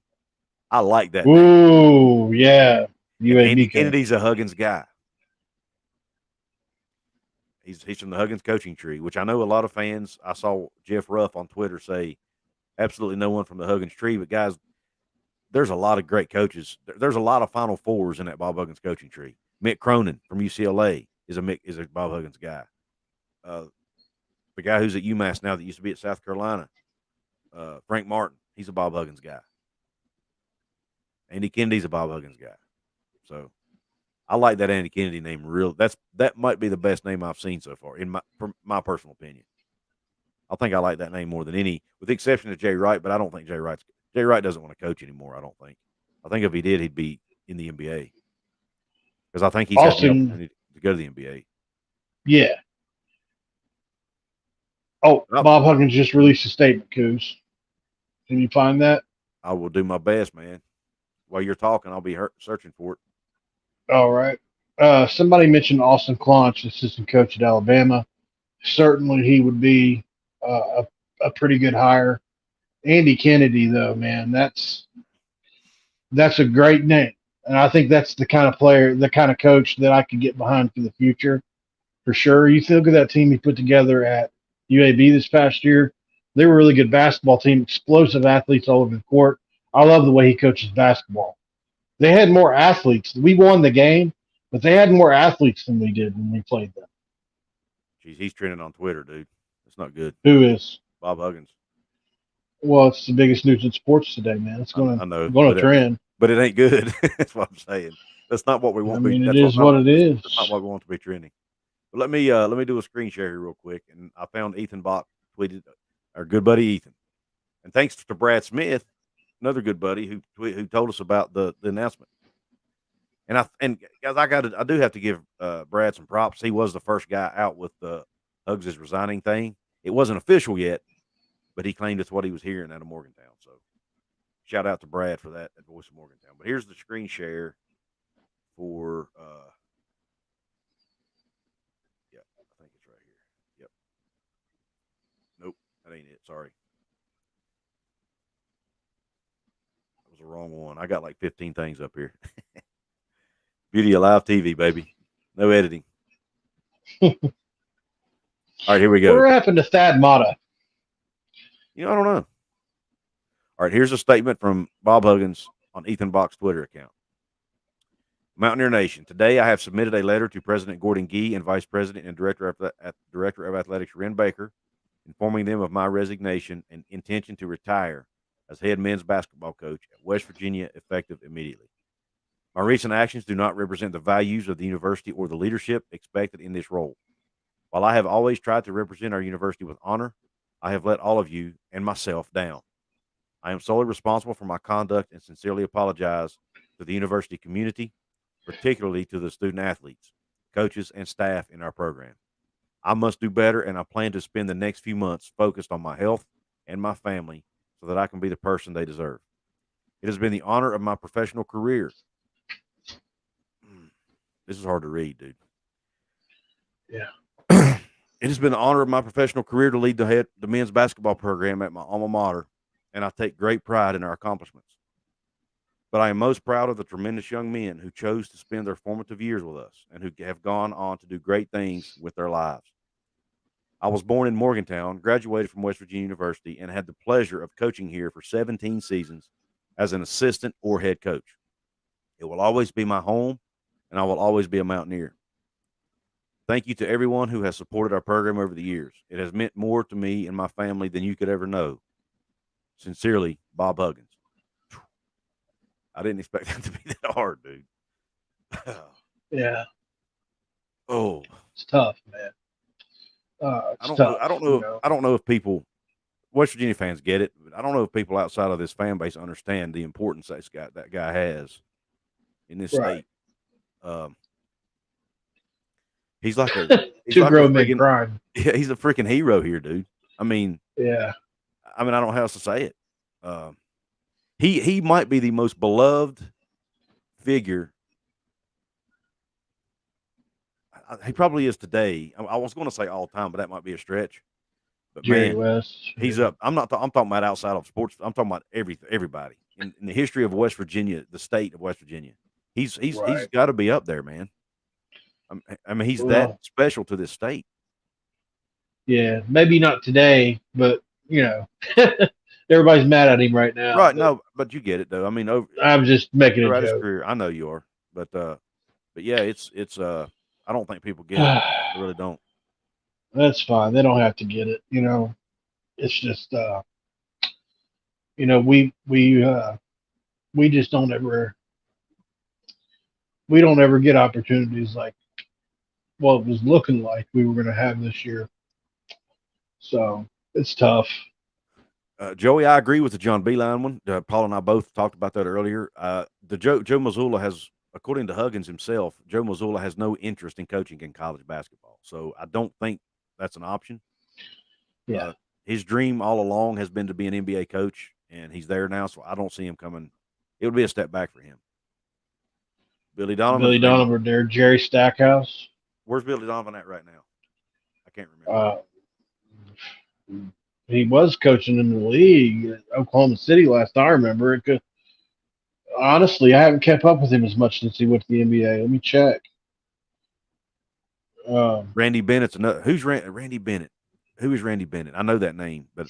I like that. Ooh, yeah. Andy Kennedy's a Huggins guy. He's from the Huggins coaching tree, which I know a lot of fans. I saw Jeff Ruff on Twitter say absolutely no one from the Huggins tree, but guys, there's a lot of great coaches. There's a lot of Final Fours in that Bob Huggins coaching tree. Mick Cronin from UCLA is a Bob Huggins guy. the guy who's at UMass now that used to be at South Carolina, Frank Martin. He's a Bob Huggins guy. Andy Kennedy's a Bob Huggins guy. So I like that Andy Kennedy name. That might be the best name I've seen so far, from my personal opinion. I think I like that name more than any, with the exception of Jay Wright. But I don't think Jay Wright doesn't want to coach anymore. I don't think. I think if he did, he'd be in the NBA, because I think he's had the opportunity to go to the NBA. Yeah. Oh, Bob Huggins just released a statement, Couz. Can you find that? I will do my best, man. While you're talking, I'll be searching for it. All right. Somebody mentioned Austin Claunch, assistant coach at Alabama. Certainly, he would be a pretty good hire. Andy Kennedy, though, man, that's a great name, and I think that's the kind of player, the kind of coach that I could get behind for the future, for sure. You look at that team he put together at UAB this past year. They were a really good basketball team, explosive athletes all over the court. I love the way he coaches basketball. They had more athletes. We won the game, but they had more athletes than we did when we played them. Jeez, he's trending on Twitter, dude. It's not good. Who is? Bob Huggins. Well, it's the biggest news in sports today, man. It's going to trend. But it ain't good. That's what I'm saying. That's not what we want. I mean, it is what it is. That's not what we want to be trending. But let me do a screen share here real quick. And I found Ethan Bach tweeted, our good buddy Ethan. And thanks to Brad Smith, another good buddy who told us about the announcement. And guys, I do have to give Brad some props. He was the first guy out with the Hugs is resigning thing. It wasn't official yet, but he claimed it's what he was hearing out of Morgantown. So shout out to Brad for that at Voice of Morgantown. But here's the screen share for yeah, I think it's right here. Yep. Nope, that ain't it. Sorry. That was the wrong one. I got like 15 things up here. Beauty of live TV, baby. No editing. All right, here we go. What happened to Thad Matta? I don't know. All right, here's a statement from Bob Huggins on Ethan Bach's Twitter account. Mountaineer Nation, today I have submitted a letter to President Gordon Gee and Vice President and Director of Athletics Ren Baker, informing them of my resignation and intention to retire as head men's basketball coach at West Virginia, effective immediately. My recent actions do not represent the values of the university or the leadership expected in this role. While I have always tried to represent our university with honor, I have let all of you and myself down. I am solely responsible for my conduct and sincerely apologize to the university community, particularly to the student athletes, coaches, and staff in our program. I must do better, and I plan to spend the next few months focused on my health and my family so that I can be the person they deserve. It has been the honor of my professional career. This is hard to read, dude. Yeah. It has been the honor of my professional career to lead the men's basketball program at my alma mater, and I take great pride in our accomplishments. But I am most proud of the tremendous young men who chose to spend their formative years with us and who have gone on to do great things with their lives. I was born in Morgantown, graduated from West Virginia University, and had the pleasure of coaching here for 17 seasons as an assistant or head coach. It will always be my home, and I will always be a Mountaineer. Thank you to everyone who has supported our program over the years. It has meant more to me and my family than you could ever know. Sincerely, Bob Huggins. I didn't expect that to be that hard, dude. Yeah. Oh, it's tough, man. I don't know if people, West Virginia fans, get it, but I don't know if people outside of this fan base understand the importance that guy has in this state. He's like a crime. Yeah, he's a freaking hero here, dude. I mean, yeah. I don't know how else to say it. He might be the most beloved figure. He probably is today. I was going to say all time, but that might be a stretch. But Jerry man, West. He's up. I'm talking about outside of sports. I'm talking about everybody in the history of West Virginia, the state of West Virginia. He's got to be up there, man. I mean, he's that special to this state. Yeah, maybe not today, but everybody's mad at him right now. Right? But you get it though. I mean, I'm just making a joke. His career, I know you are, but yeah, it's. I don't think people get it. I really don't. That's fine. They don't have to get it. It's just we just don't ever get opportunities like what it was looking like we were going to have this year. So it's tough. Joey, I agree with the John Beeline one. Paul and I both talked about that earlier. The Joe Mazzulla has, according to Huggins himself, Joe Mazzulla has no interest in coaching in college basketball. So I don't think that's an option. Yeah. His dream all along has been to be an NBA coach, and he's there now. So I don't see him coming. It would be a step back for him. Billy Billy Donovan's name. Donovan there, Jerry Stackhouse. Where's Billy Donovan at right now? I can't remember. He was coaching in the league at Oklahoma City last I remember. Honestly, I haven't kept up with him as much since he went to the NBA. Let me check. Randy Bennett's another. Who's Randy Bennett? Who is Randy Bennett? I know that name, but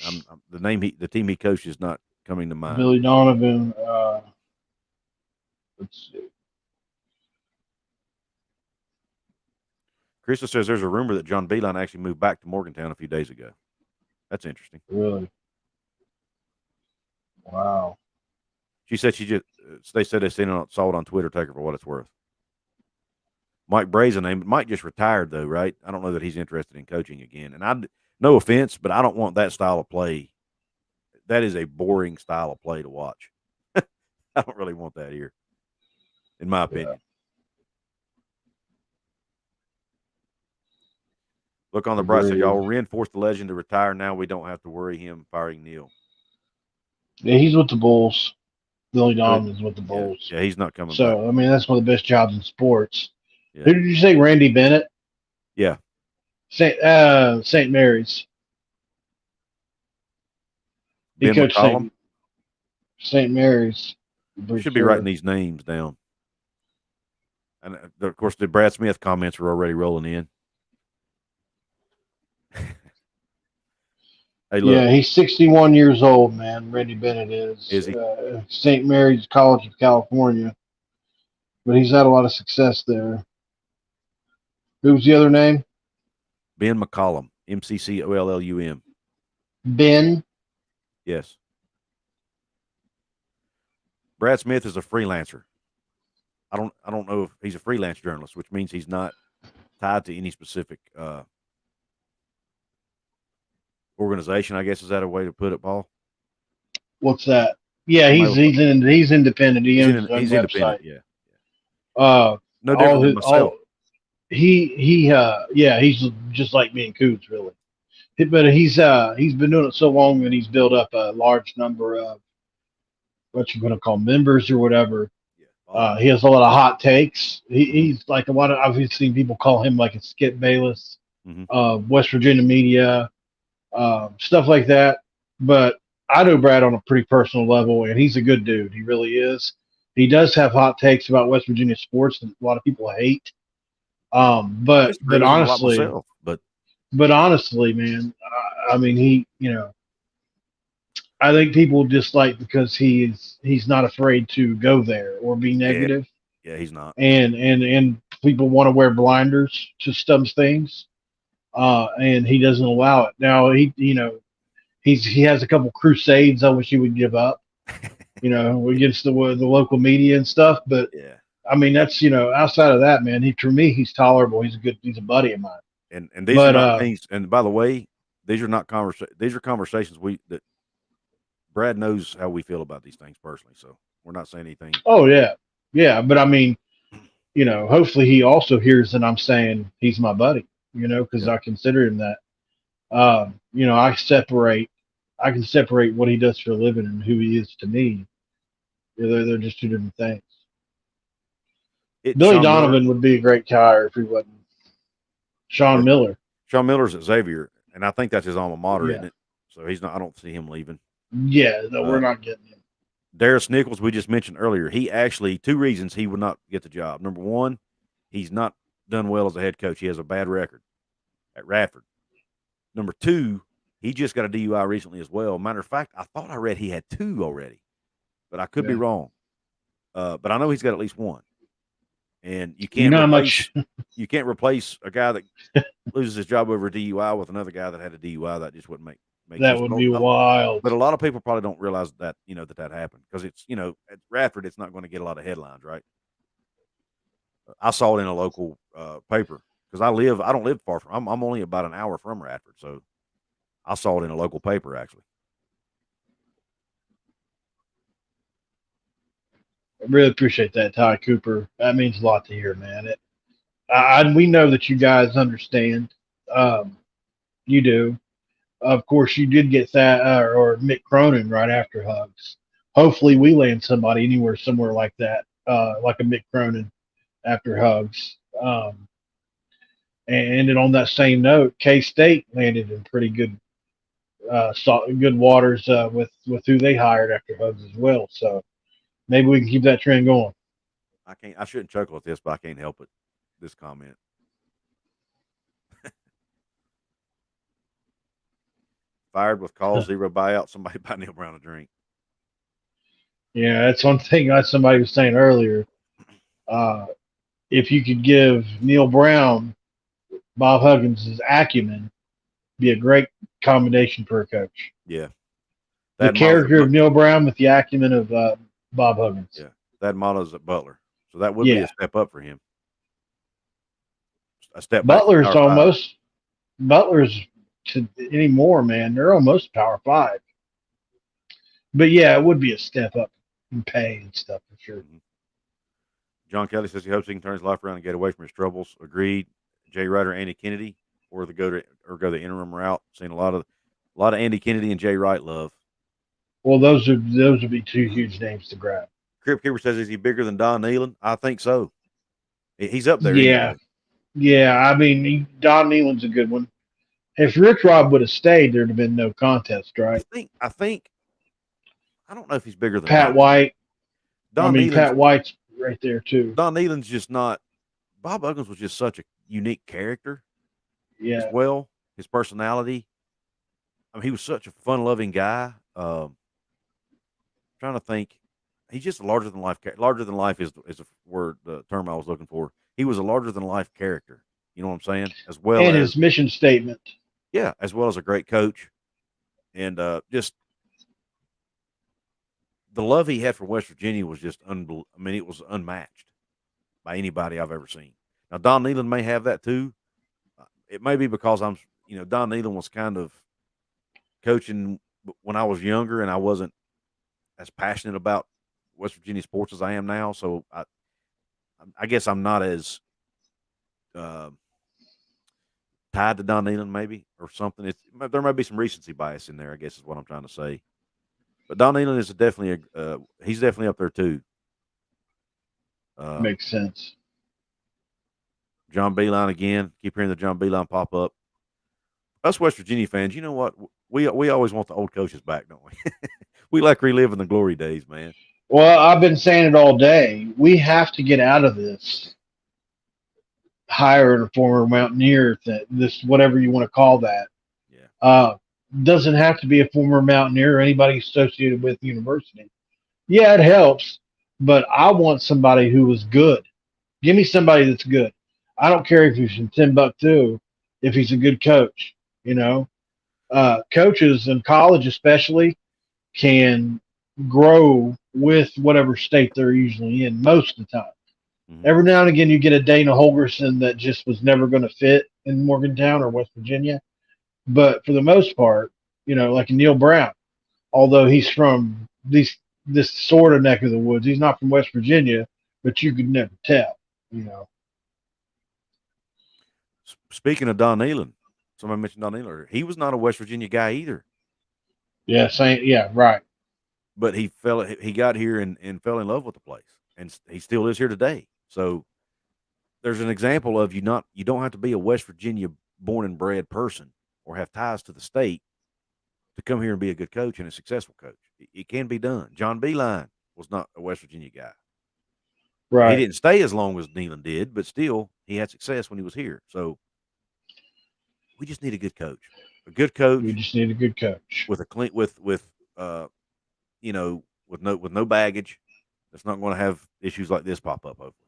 the team he coached is not coming to mind. Billy Donovan. Let's see. Krista says there's a rumor that John Beeline actually moved back to Morgantown a few days ago. That's interesting. Really? Wow. She said they said they saw it on Twitter. Take her for what it's worth. Mike Bray's a name, but Mike just retired though, right? I don't know that he's interested in coaching again. And no offense, but I don't want that style of play. That is a boring style of play to watch. I don't really want that here, in my opinion. Yeah. Look on the bright side, y'all. We'll reinforce the legend to retire. Now we don't have to worry him firing Neil. Yeah, he's with the Bulls. Billy Donovan's with the Bulls. Yeah, he's not coming back. So, I mean, that's one of the best jobs in sports. Yeah. Who did you say, Randy Bennett? Yeah. St. Mary's. He coached St. Mary's. You should be writing these names down. And, of course, the Brad Smith comments are already rolling in. Hey, yeah, he's 61 years old, man. Randy Bennett is. Is he? St. Mary's College of California. But he's had a lot of success there. Who's the other name? Ben McCollum. McCollum. Ben? Yes. Brad Smith is a freelancer. I don't know if he's a freelance journalist, which means he's not tied to any specific organization, I guess. Is that a way to put it, Paul? What's that? Yeah, he's independent. He's independent. Yeah. No different than myself. He's just like me and Couz, really. But he's been doing it so long that he's built up a large number of what you're going to call members or whatever. Yeah. He has a lot of hot takes. He's like a lot of. I've seen people call him like a Skip Bayless, West Virginia media. Stuff like that. But I know Brad on a pretty personal level, and he's a good dude. He really is. He does have hot takes about West Virginia sports that a lot of people hate. But honestly, man, I mean, I think people dislike because he's not afraid to go there or be negative. Yeah, he's not. And people want to wear blinders to some things. And he doesn't allow it. Now he has a couple crusades I wish he would give up, against the local media and stuff. But yeah, I mean, that's, outside of that, man, he's tolerable. He's a buddy of mine. And these are not things. And by the way, these are not these are conversations that Brad knows how we feel about these things personally. So we're not saying anything. Oh yeah. Yeah. But I mean, hopefully he also hears that I'm saying he's my buddy. Because I consider him that. I can separate what he does for a living and who he is to me. They're just two different things. Billy Donovan would be a great hire if he wasn't. Sean Miller. Sean Miller's at Xavier, and I think that's his alma mater, isn't it? So he's not. I don't see him leaving. Yeah, no, we're not getting him. Darius Nichols, we just mentioned earlier. He actually 2 reasons he would not get the job. Number one, he's not done well as a head coach. He has a bad record at Radford. Number 2, he just got a DUI recently as well. Matter of fact, I thought I read he had 2 already, but I could be wrong. But I know he's got at least 1. And you can't you can't replace a guy that loses his job over a DUI with another guy that had a DUI. That just wouldn't make That sense. would be wild. But a lot of people probably don't realize that that happened because it's at Radford it's not going to get a lot of headlines, right? I saw it in a local paper because I don't live far from. I'm only about an hour from Radford, so I saw it in a local paper actually. I really appreciate that, Ty Cooper. That means a lot to hear, man. We know that you guys understand. You do. Of course, you did get that or Mick Cronin right after Hugs. Hopefully, we land somebody somewhere like that, like a Mick Cronin after Hugs. And then on that same note, K State landed in pretty good, good waters with who they hired after Hugs as well. So maybe we can keep that trend going. I shouldn't chuckle at this, but I can't help it. This comment. Fired with call, 0 buyout. Somebody buy Neil Brown a drink. Yeah, that's one thing that somebody was saying earlier. If you could give Neil Brown Bob Huggins' acumen, be a great combination for a coach. Yeah. The character of Neil Brown with the acumen of Bob Huggins. Yeah. That model's at Butler. So that would be a step up for him. A step back. Butler's to anymore, man. They're almost Power 5. But yeah, it would be a step up in pay and stuff for sure. Mm-hmm. John Kelly says he hopes he can turn his life around and get away from his troubles. Agreed. Jay Wright or Andy Kennedy, or go the interim route. Seen a lot of Andy Kennedy and Jay Wright love. Well, those would be two huge names to grab. Crib Keeper says, is he bigger than Don Nealon? I think so. He's up there. Yeah. Anyway. Yeah. I mean, Don Nealon's a good one. If Rich Rod would have stayed, there'd have been no contest, right? I think. I don't know if he's bigger than Pat White. Pat White's right there too. Don Nealon's just not. Bob Huggins was just such a unique character. Yeah. As well, his personality. I mean, he was such a fun-loving guy. Trying to think, he's just a larger than life. Larger than life is a word, the term I was looking for. He was a larger than life character. You know what I'm saying? As well, and his mission statement. Yeah, as well as a great coach, and just the love he had for West Virginia was just unbelievable. I mean, it was unmatched by anybody I've ever seen. Now, Don Nealon may have that too. It may be because Don Nealon was kind of coaching when I was younger, and I wasn't as passionate about West Virginia sports as I am now. So I guess I'm not as tied to Don Nealon, maybe, or something. There might be some recency bias in there, I guess is what I'm trying to say. But Don Nealon is he's definitely up there too. Makes sense. John Beeline again. Keep hearing the John Beeline pop up. Us West Virginia fans, you know what? We always want the old coaches back, don't we? We like reliving the glory days, man. Well, I've been saying it all day. We have to get out of this hiring a former Mountaineer this whatever you want to call that. Yeah. Doesn't have to be a former Mountaineer or anybody associated with the university. Yeah, it helps, but I want somebody who was good. Give me somebody that's good. I don't care if he's from Timbuktu, if he's a good coach. Coaches in college especially can grow with whatever state they're usually in most of the time. Mm-hmm. Every now and again, you get a Dana Holgerson that just was never going to fit in Morgantown or West Virginia. But for the most part, like Neil Brown, although he's from this sort of neck of the woods, he's not from West Virginia, but you could never tell, Speaking of Don Nealon, somebody mentioned Don Nealon. He was not a West Virginia guy either. Yeah, right. But he got here and fell in love with the place, and he still is here today. So there's an example of you don't have to be a West Virginia born and bred person or have ties to the state to come here and be a good coach and a successful coach. It can be done. John Beeline was not a West Virginia guy. Right. He didn't stay as long as Nealon did, but still he had success when he was here. So we just need a good coach. A good coach. We just need a good coach with a clean with no baggage. That's not going to have issues like this pop up. Hopefully.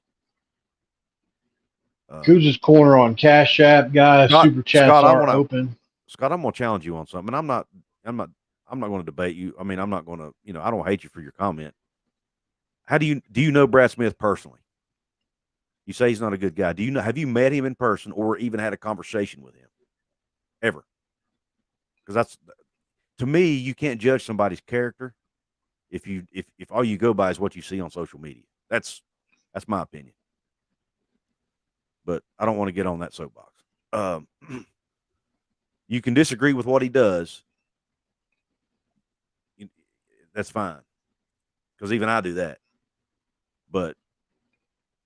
Couz's Corner on Cash App, guys. Super chats Scott, are open. Scott, I'm going to challenge you on something. I'm not going to debate you. I mean, I'm not going to, I don't hate you for your comment. How do you know Brad Smith personally? You say he's not a good guy. Have you met him in person or even had a conversation with him ever? Because to me, you can't judge somebody's character if all you go by is what you see on social media. That's my opinion. But I don't want to get on that soapbox. You can disagree with what he does. That's fine, because even I do that. But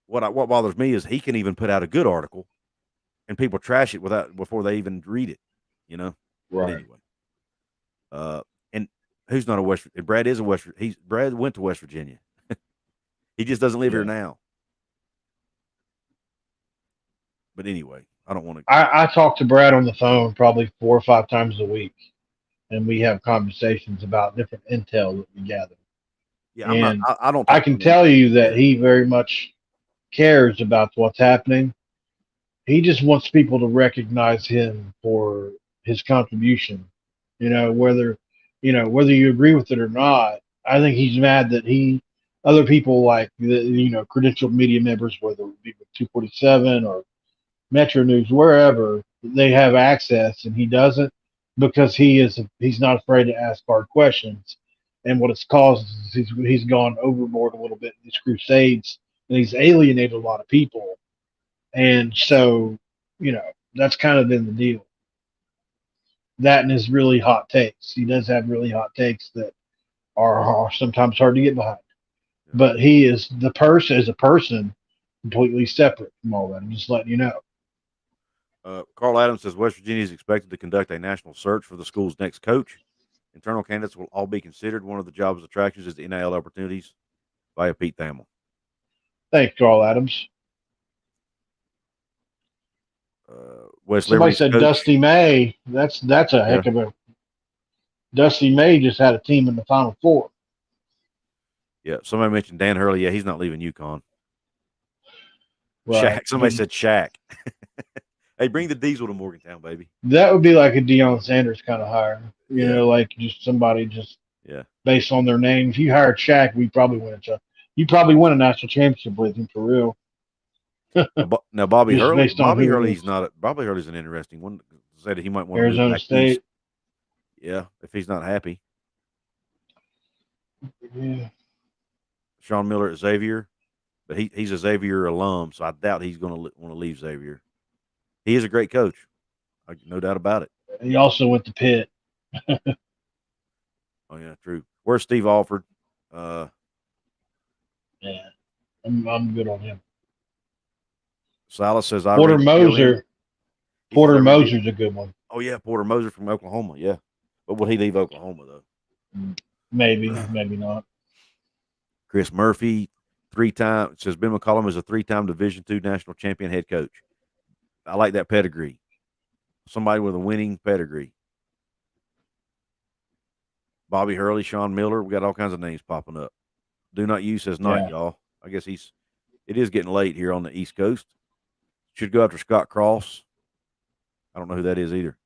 what bothers me is he can even put out a good article, and people trash it before they even read it. Right. But anyway, and who's not a West? Brad is a West. Brad went to West Virginia. He just doesn't live here now. But anyway, I don't want to. I talk to Brad on the phone probably 4 or 5 times a week, and we have conversations about different intel that we gather. Yeah, and I don't. I can tell you that he very much cares about what's happening. He just wants people to recognize him for his contribution. Whether you agree with it or not. I think he's mad that other people like credentialed media members, whether it be with 247 or Metro News, wherever, they have access and he doesn't, because he's not afraid to ask hard questions. And what it's caused is he's gone overboard a little bit in these crusades, and he's alienated a lot of people. And so, that's kind of been the deal. That and his really hot takes. He does have really hot takes that are sometimes hard to get behind. But he is as a person, completely separate from all that. I'm just letting you know. Carl Adams says West Virginia is expected to conduct a national search for the school's next coach. Internal candidates will all be considered. One of the job's attractions is the NIL opportunities via Pete Thamel. Thanks, Carl Adams. Somebody said coach. Dusty May. That's a heck of a. Dusty May just had a team in the Final Four. Yeah, somebody mentioned Dan Hurley. Yeah, he's not leaving UConn. Right. Shaq. Somebody said Shaq. Hey, bring the diesel to Morgantown, baby. That would be like a Deion Sanders kind of hire. Like just somebody based on their name. If you hired Shaq, you probably win a national championship with him for real. Now Bobby Hurley. Bobby Hurley's an interesting one. Said he might want to move back State. East. Yeah, if he's not happy. Yeah. Sean Miller at Xavier, but he's a Xavier alum, so I doubt he's going to want to leave Xavier. He is a great coach, no doubt about it. He also went to Pitt. Oh yeah, true. Where's Steve Alford? Yeah, I'm good on him. Silas says Porter Moser. Porter Moser's a good one. Oh yeah, Porter Moser from Oklahoma. Yeah, but would he leave Oklahoma though? Maybe, maybe not. Chris Murphy, 3-time. It says Ben McCollum is a 3-time Division II national champion head coach. I like that pedigree. Somebody with a winning pedigree. Bobby Hurley, Sean Miller. We got all kinds of names popping up. Do not use says night, y'all. I guess it is getting late here on the East Coast. Should go after Scott Cross. I don't know who that is either.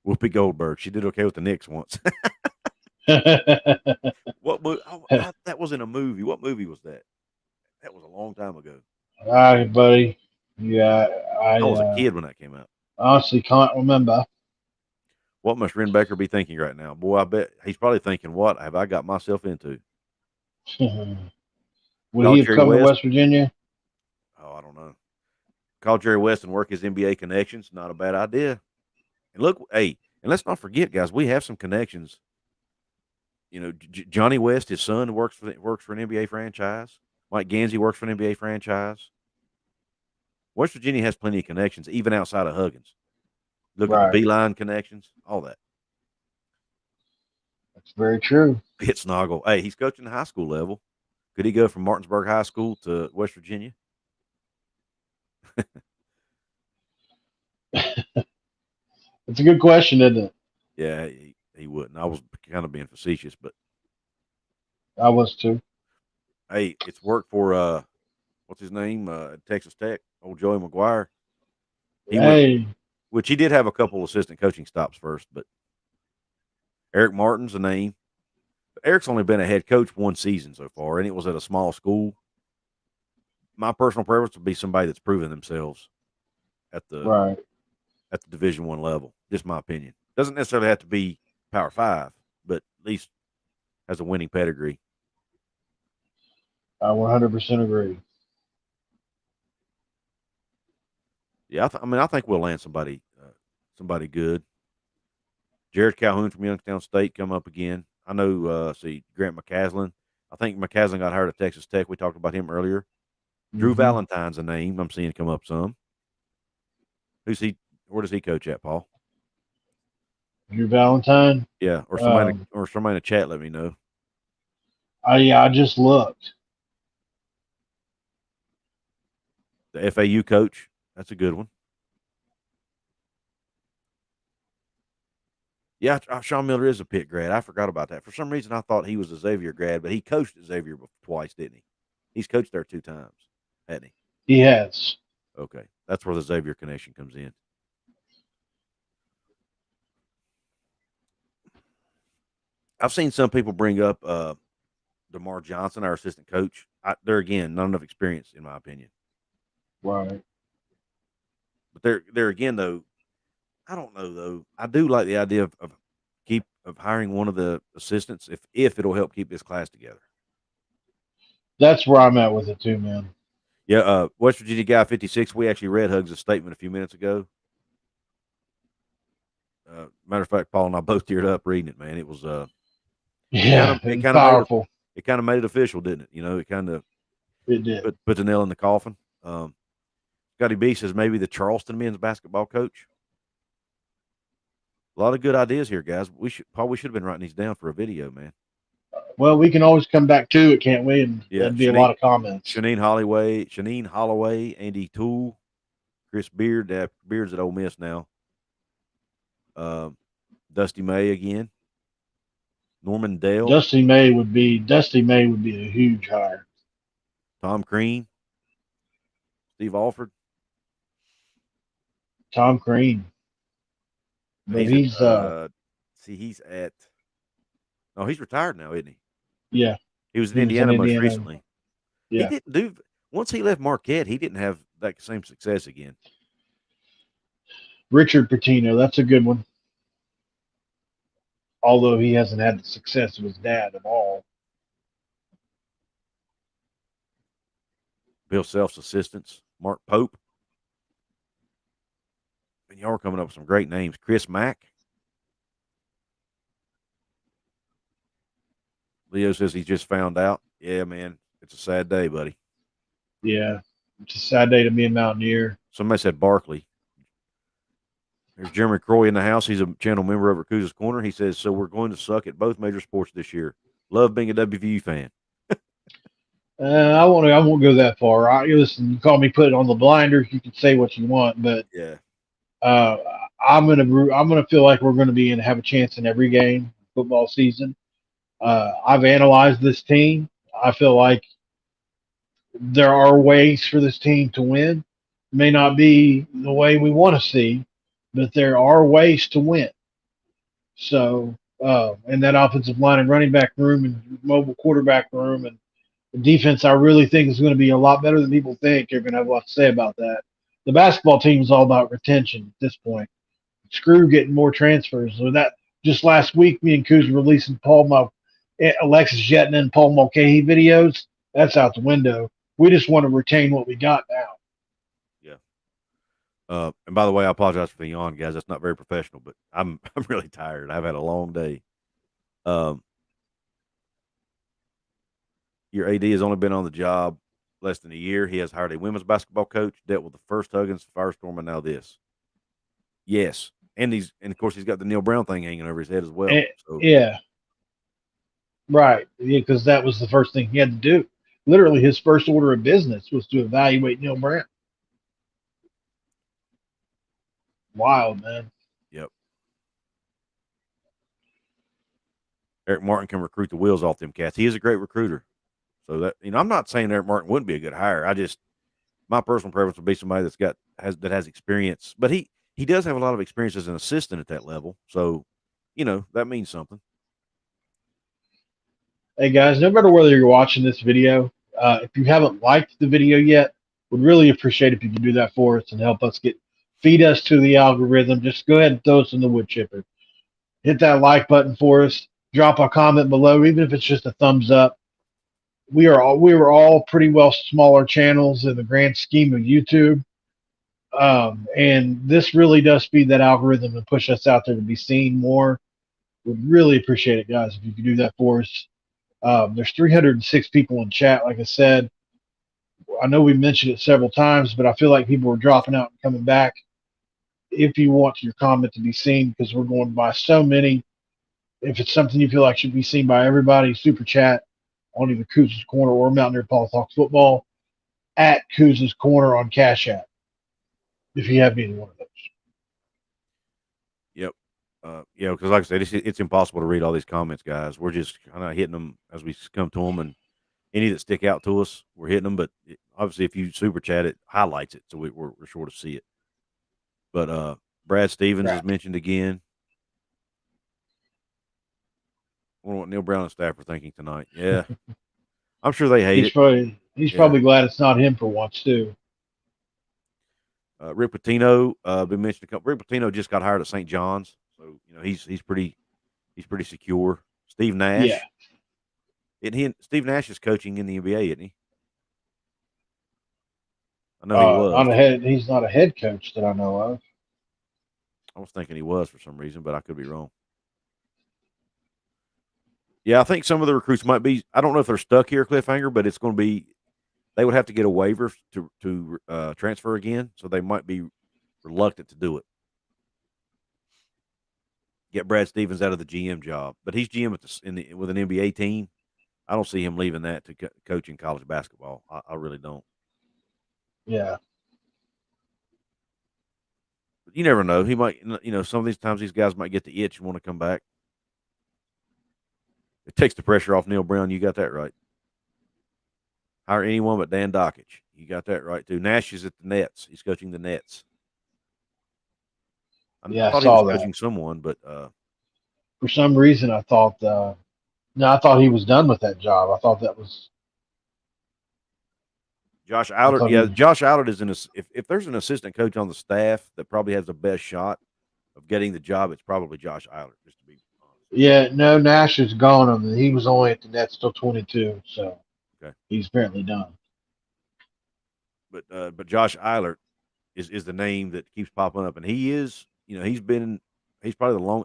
Whoopi Goldberg. She did okay with the Knicks once. What movie? That was in a movie. What movie was that? That was a long time ago. All right, buddy. Yeah, I was a kid when that came out. Honestly, can't remember. What must Ren Baker be thinking right now? Boy, I bet he's probably thinking, what have I got myself into? Would he have come to West Virginia? Oh, I don't know. Call Jerry West and work his NBA connections. Not a bad idea. And look, hey, and let's not forget, guys, we have some connections. Johnny West, his son, works for an NBA franchise. Mike Gansey works for an NBA franchise. West Virginia has plenty of connections, even outside of Huggins. Look at the Beeline connections, all that. That's very true. Pitt Snoggle. Hey, he's coaching the high school level. Could he go from Martinsburg High School to West Virginia? It's a good question, isn't it? Yeah, he wouldn't. I was kind of being facetious, but I was too. Hey, it's worked for what's his name? At Texas Tech, old Joey McGuire. He went, Hey, which he did have a couple assistant coaching stops first, but Eric Martin's a name. Eric's only been a head coach one season so far, and it was at a small school. My personal preference would be somebody that's proven themselves at the right. Division One level. Just my opinion. Doesn't necessarily have to be Power Five, but at least has a winning pedigree. I 100% agree. Yeah, I think we'll land somebody good. Jared Calhoun from Youngstown State come up again. I know. See Grant McCaslin. I think McCaslin got hired at Texas Tech. We talked about him earlier. Drew Hmm. Valentine's a name I'm seeing come up some. Who's he? Where does he coach at, Paul? Drew Valentine. Yeah, Um, or somebody in the chat let me know. I just looked. The FAU coach. That's a good one. Yeah, Sean Miller is a Pitt grad. I forgot about that. For some reason, I thought he was a Xavier grad, but he coached at Xavier twice, didn't he? He's coached there 2 times, hadn't he? He has. Okay, that's where the Xavier connection comes in. I've seen some people bring up DeMar Johnson, our assistant coach. There again, not enough experience, in my opinion. Right. But there again, though, I don't know though. I do like the idea of hiring one of the assistants if it'll help keep this class together. That's where I'm at with it too, man. Yeah, West Virginia guy 56. We actually read Hugs' statement a few minutes ago. Matter of fact, Paul and I both teared up reading it. Man, it was Yeah, it it's kind of powerful. made it official, didn't it? It kind of It did. put the nail in the coffin. Scotty B says maybe the Charleston men's basketball coach. A lot of good ideas here, guys. We should have been writing these down for a video, man. Well, we can always come back to it, can't we? And Yeah, that'd be a lot of comments. Shanine Holloway, Andy Toole, Chris Beard. Beard's at Ole Miss now. Dusty May again. Norman Dale, Dusty May would be a huge hire. Tom Crean, Steve Alford. Tom Crean. But He's he's at he's at no, he's retired now, isn't he? yeah, He was in he was in Indiana most Indiana. recently. He Yeah. didn't do once he left Marquette, he didn't have that same success again. Richard Pitino, that's a good one. Although he hasn't had the success of his dad at all. Bill Self's assistants, Mark Pope. And y'all are coming up with some great names. Chris Mack. Leo says he just found out. Yeah, man. It's a sad day, buddy. Yeah. It's a sad day to be a Mountaineer. Somebody said Barkley. There's Jeremy Croy in the house. He's a channel member over at Couz's Corner. He says, so we're going to suck at both major sports this year. Love being a WVU fan. I won't go that far. Listen, you call me put it on the blinders. You can say what you want, but Yeah. uh, I'm gonna feel like we're gonna be and have a chance in every game football season. I've analyzed this team. I feel like there are ways for this team to win. May not be the way we want to see, but there are ways to win. So, and that offensive line and running back room and mobile quarterback room and the defense, I really think is going to be a lot better than people think. You're going to have a lot to say about that. The basketball team is all about retention at this point. Screw getting more transfers. So that just last week, me and Couz were releasing Alexis Jetton and Paul Mulcahy videos. That's out the window. We just want to retain what we got now. Yeah. And by the way, I apologize for the yawn, guys. That's not very professional, but I'm really tired. I've had a long day. Your AD has only been on the job less than a year. He has hired a women's basketball coach, dealt with the first Huggins firestorm, and now this. Yes, and of course he's got the Neil Brown thing hanging over his head as well. So. Yeah, right. Yeah, because that was the first thing he had to do. Literally, his first order of business was to evaluate Neil Brown. Wild, man. Yep. Eric Martin can recruit the wheels off them cats. He is a great recruiter. So that I'm not saying Eric Martin wouldn't be a good hire. My personal preference would be somebody that has experience, but he does have a lot of experience as an assistant at that level. So, that means something. Hey guys, no matter whether you're watching this video, if you haven't liked the video yet, would really appreciate if you could do that for us and help us feed us to the algorithm. Just go ahead and throw us in the wood chipper. Hit that like button for us. Drop a comment below, even if it's just a thumbs up. We were all pretty well smaller channels in the grand scheme of YouTube. And this really does feed that algorithm and push us out there to be seen more. Would really appreciate it, guys, if you could do that for us. There's 306 people in chat, like I said. I know we mentioned it several times, but I feel like people are dropping out and coming back. If you want your comment to be seen, because we're going by so many, if it's something you feel like should be seen by everybody, super chat on either Couz's Corner or Mountaineer Paul Talks Football at Couz's Corner on Cash App, if you have any one of those. Yep. Because like I said, it's impossible to read all these comments, guys. We're just kind of hitting them as we come to them, and any that stick out to us, we're hitting them. But obviously, if you super chat, it highlights it, so we're sure to see it. But Brad Stevens is mentioned again. I wonder what Neil Brown and staff are thinking tonight. Yeah, I'm sure they hate it. He's probably glad it's not him for once too. Rick Pitino, been mentioned a couple. Rick Pitino just got hired at St. John's, so he's pretty secure. Steve Nash, yeah. Steve Nash is coaching in the NBA, isn't he? I know he was. He's not a head coach that I know of. I was thinking he was for some reason, but I could be wrong. Yeah, I think some of the recruits might be. I don't know if they're stuck here, cliffhanger, but it's going to be. They would have to get a waiver to transfer again, so they might be reluctant to do it. Get Brad Stevens out of the GM job, but he's GM with an NBA team. I don't see him leaving that to coach in college basketball. I really don't. Yeah. But you never know. He might, some of these times these guys might get the itch and want to come back. It takes the pressure off Neil Brown. You got that right. Hire anyone but Dan Dockich. You got that right, too. Nash is at the Nets. He's coaching the Nets. I thought he was coaching someone, but for some reason I thought I thought he was done with that job. I thought that was Josh Allard. Yeah, Josh Allard is if there's an assistant coach on the staff that probably has the best shot of getting the job, it's probably Josh Allard, just to be honest. Yeah, no, Nash is gone. He was only at the Nets till 22, so he's apparently done. But Josh Eilert is the name that keeps popping up, and he is, he's probably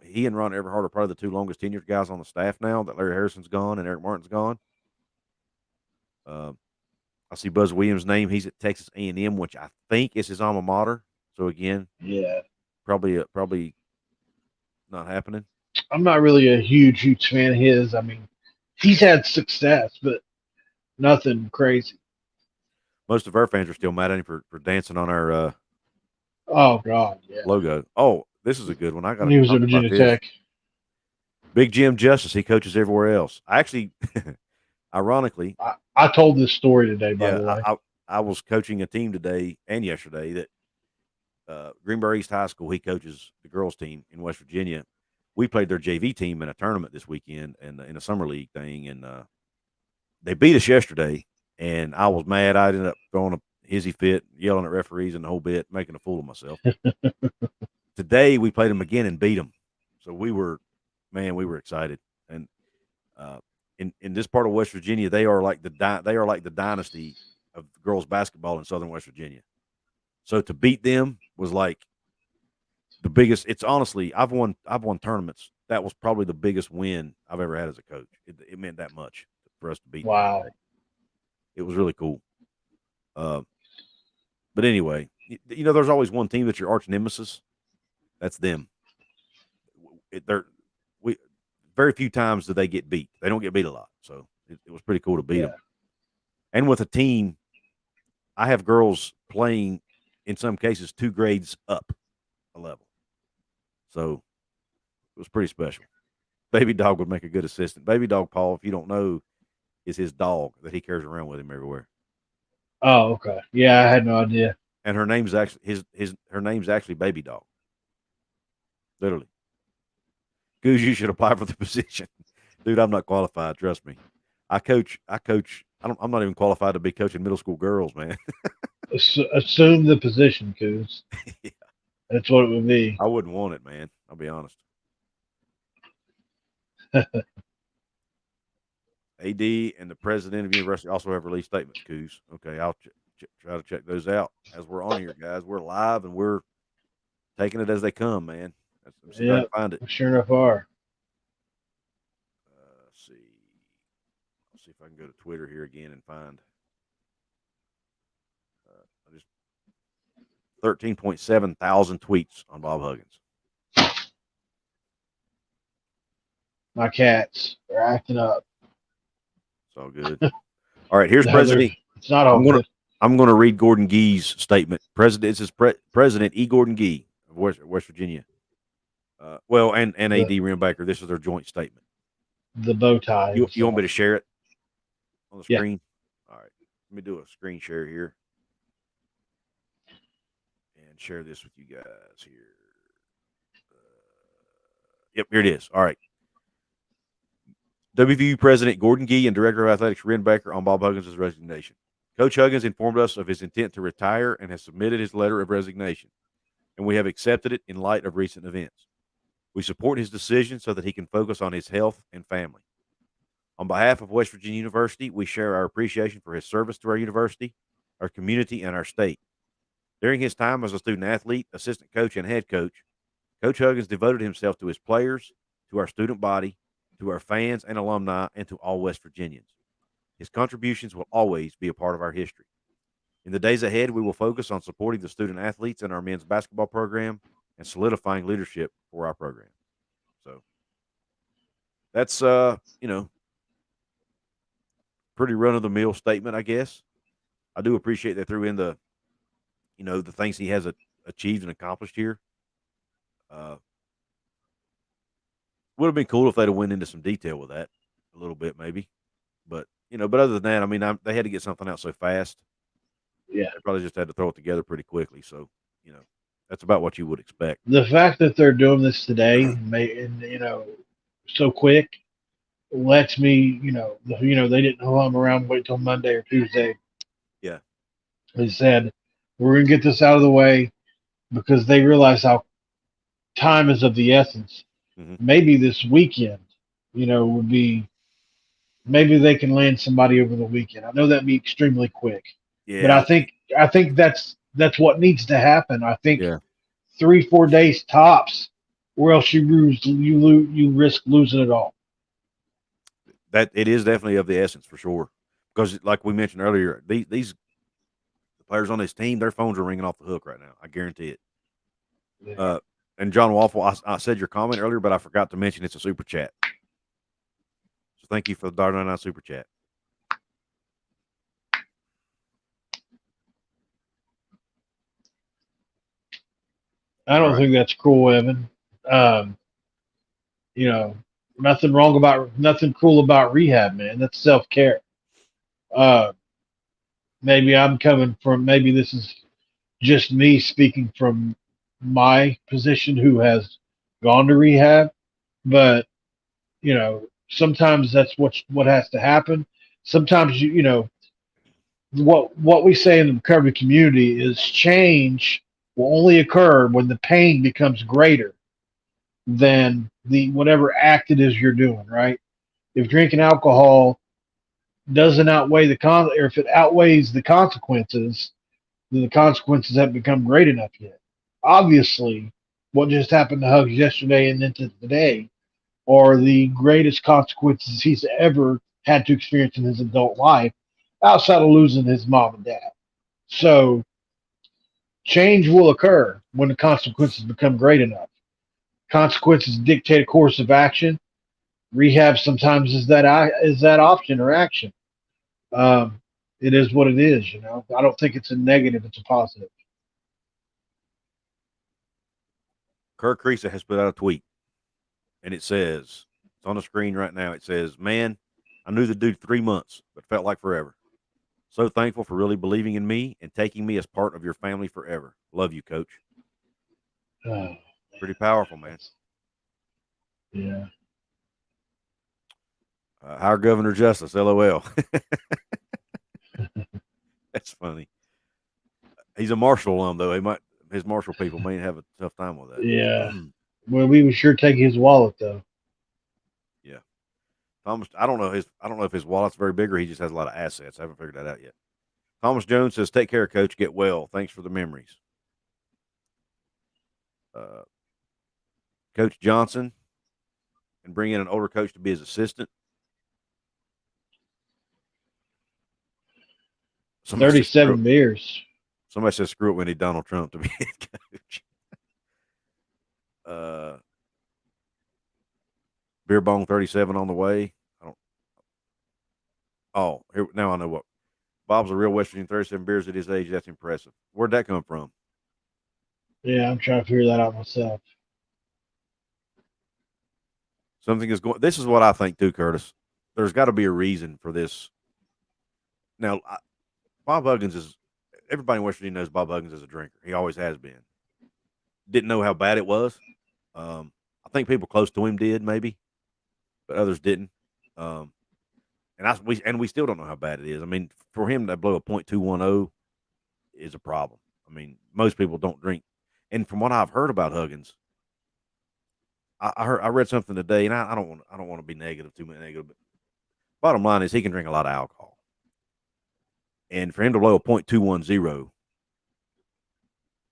he and Ron Everhart are probably the two longest tenured guys on the staff now that Larry Harrison's gone and Eric Martin's gone. I see Buzz Williams' name. He's at Texas A&M, which I think is his alma mater. So again, probably not happening. I'm not really a huge fan of his. I mean, he's had success, but nothing crazy. Most of our fans are still mad at him for dancing on our logo. Oh, this is a good one. I got. He was at Virginia Tech. Big Jim Justice. He coaches everywhere else. I actually, ironically, I told this story today. By the way, I was coaching a team today and yesterday that Greenbrier East High School. He coaches the girls team in West Virginia. We played their JV team in a tournament this weekend and in a summer league thing, and they beat us yesterday. And I was mad. I ended up throwing a hissy fit, yelling at referees and the whole bit, making a fool of myself. Today we played them again and beat them. So we were excited. And in this part of West Virginia, they are like the dynasty of girls basketball in Southern West Virginia. So to beat them was like the biggest. It's honestly, I've won tournaments. That was probably the biggest win I've ever had as a coach. It meant that much for us to beat them. Wow. It was really cool. But anyway, there's always one team that's your arch nemesis. That's them. Very few times do they get beat. They don't get beat a lot. So it was pretty cool to beat them. And with a team, I have girls playing, in some cases, 2 grades up a level. So it was pretty special. Baby Dog would make a good assistant. Baby Dog Paul, if you don't know, is his dog that he carries around with him everywhere. Oh, okay. Yeah, I had no idea. And her name's actually her name's actually Baby Dog. Literally. Couz, you should apply for the position. Dude, I'm not qualified, trust me. I coach I'm not even qualified to be coaching middle school girls, man. Assume the position, Coos. Yeah, That's what it would be. I wouldn't want it, man. I'll be honest. AD and the president of university also have released statements, Couz. Okay, I'll try to check those out as we're on here, guys. We're live and we're taking it as they come, man. Let's see if I can Yep, find it. sure enough are. Let's see. I'll see if I can go to Twitter here again and find. I just 13.7 thousand tweets on Bob Huggins. My cats are acting up. It's all good. All right, here's No, President. it's not all good. I'm gonna read Gordon Gee's statement. This is President E. Gordon Gee of West Virginia. And A.D. Rimbaker. This is their joint statement. The bow tie. You want me to share it on the Yeah. screen? All right. Let me do a screen share here and share this with you guys here. Yep, here it is. All right. WVU President Gordon Gee and Director of Athletics Rimbaker on Bob Huggins' resignation. Coach Huggins informed us of his intent to retire and has submitted his letter of resignation, and we have accepted it in light of recent events. We support his decision so that he can focus on his health and family. On behalf of West Virginia University, we share our appreciation for his service to our university, our community, and our state. During his time as a student athlete, assistant coach, and head coach, Coach Huggins devoted himself to his players, to our student body, to our fans and alumni, and to all West Virginians. His contributions will always be a part of our history. In the days ahead, we will focus on supporting the student athletes in our men's basketball program and solidifying leadership for our program. So that's pretty run of the mill statement, I guess. I do appreciate they threw in the things he has achieved and accomplished here. Would have been cool if they'd have went into some detail with that a little bit, maybe. But but other than that, I mean, they had to get something out so fast. Yeah. They probably just had to throw it together pretty quickly. So that's about what you would expect. The fact that they're doing this today, so quick, lets me, they didn't hum around, wait till Monday or Tuesday. Yeah. They said, we're going to get this out of the way because they realize how time is of the essence. Mm-hmm. Maybe this weekend, would be, maybe they can land somebody over the weekend. I know that'd be extremely quick. Yeah. But I think that's what needs to happen. I think 3-4 days tops, or else you risk losing it all. That it is definitely of the essence for sure, because like we mentioned earlier, these players on this team, their phones are ringing off the hook right now. I guarantee it. Yeah. And John Waffle, I said your comment earlier, but I forgot to mention it's a super chat. So thank you for the $1.99 super chat. I don't think that's cruel, Evan. Nothing cruel about rehab, man. That's self-care. Maybe maybe this is just me speaking from my position who has gone to rehab, but sometimes that's what has to happen. Sometimes what we say in the recovery community is change will only occur when the pain becomes greater than the whatever act it is you're doing, right? If drinking alcohol doesn't outweigh or if it outweighs the consequences, then the consequences haven't become great enough yet. Obviously, what just happened to Hugs yesterday and into today are the greatest consequences he's ever had to experience in his adult life, outside of losing his mom and dad. So change will occur when the consequences become great enough. Consequences dictate a course of action. Rehab sometimes is that option or action. It is what it is. I don't think it's a negative; it's a positive. Kirk Risa has put out a tweet, and it says, it's on the screen right now. It says, "Man, I knew the dude 3 months, but felt like forever. So thankful for really believing in me and taking me as part of your family forever. Love you, Coach. Oh, Pretty powerful, man. yeah. Our Governor Justice, LOL. That's funny. He's a Marshall alum, though. His Marshall people may have a tough time with Yeah. that. Well, we would sure take his wallet though. Yeah. Thomas, I don't know if his wallet's very big or he just has a lot of assets. I haven't figured that out yet. Thomas Jones says, "Take care, Coach. Get well. Thanks for the memories." Uh, Coach Johnson and bring in an older coach to be his assistant. Somebody says, screw, 37 beers. somebody says, screw it, we need Donald Trump to be head coach. Uh, Beer Bong 37 on the way. I don't. Oh, here now I know what. Bob's a real West Virginia 37 beers at his age. That's impressive. Where'd that come from? Yeah, I'm trying to figure that out myself. Something is going. This is what I think too, Curtis. There's got to be a reason for this. Now, Bob Huggins is. Everybody in West Virginia knows Bob Huggins is a drinker. He always has been. Didn't know how bad it was. I think people close to him did maybe, but others didn't. Um, we still don't know how bad it is. I mean, for him to blow a .210 is a problem. I mean, most people don't drink, and from what I've heard about Huggins, I read something today, and I don't want to be negative, too much negative, but bottom line is he can drink a lot of alcohol, and for him to blow a .210,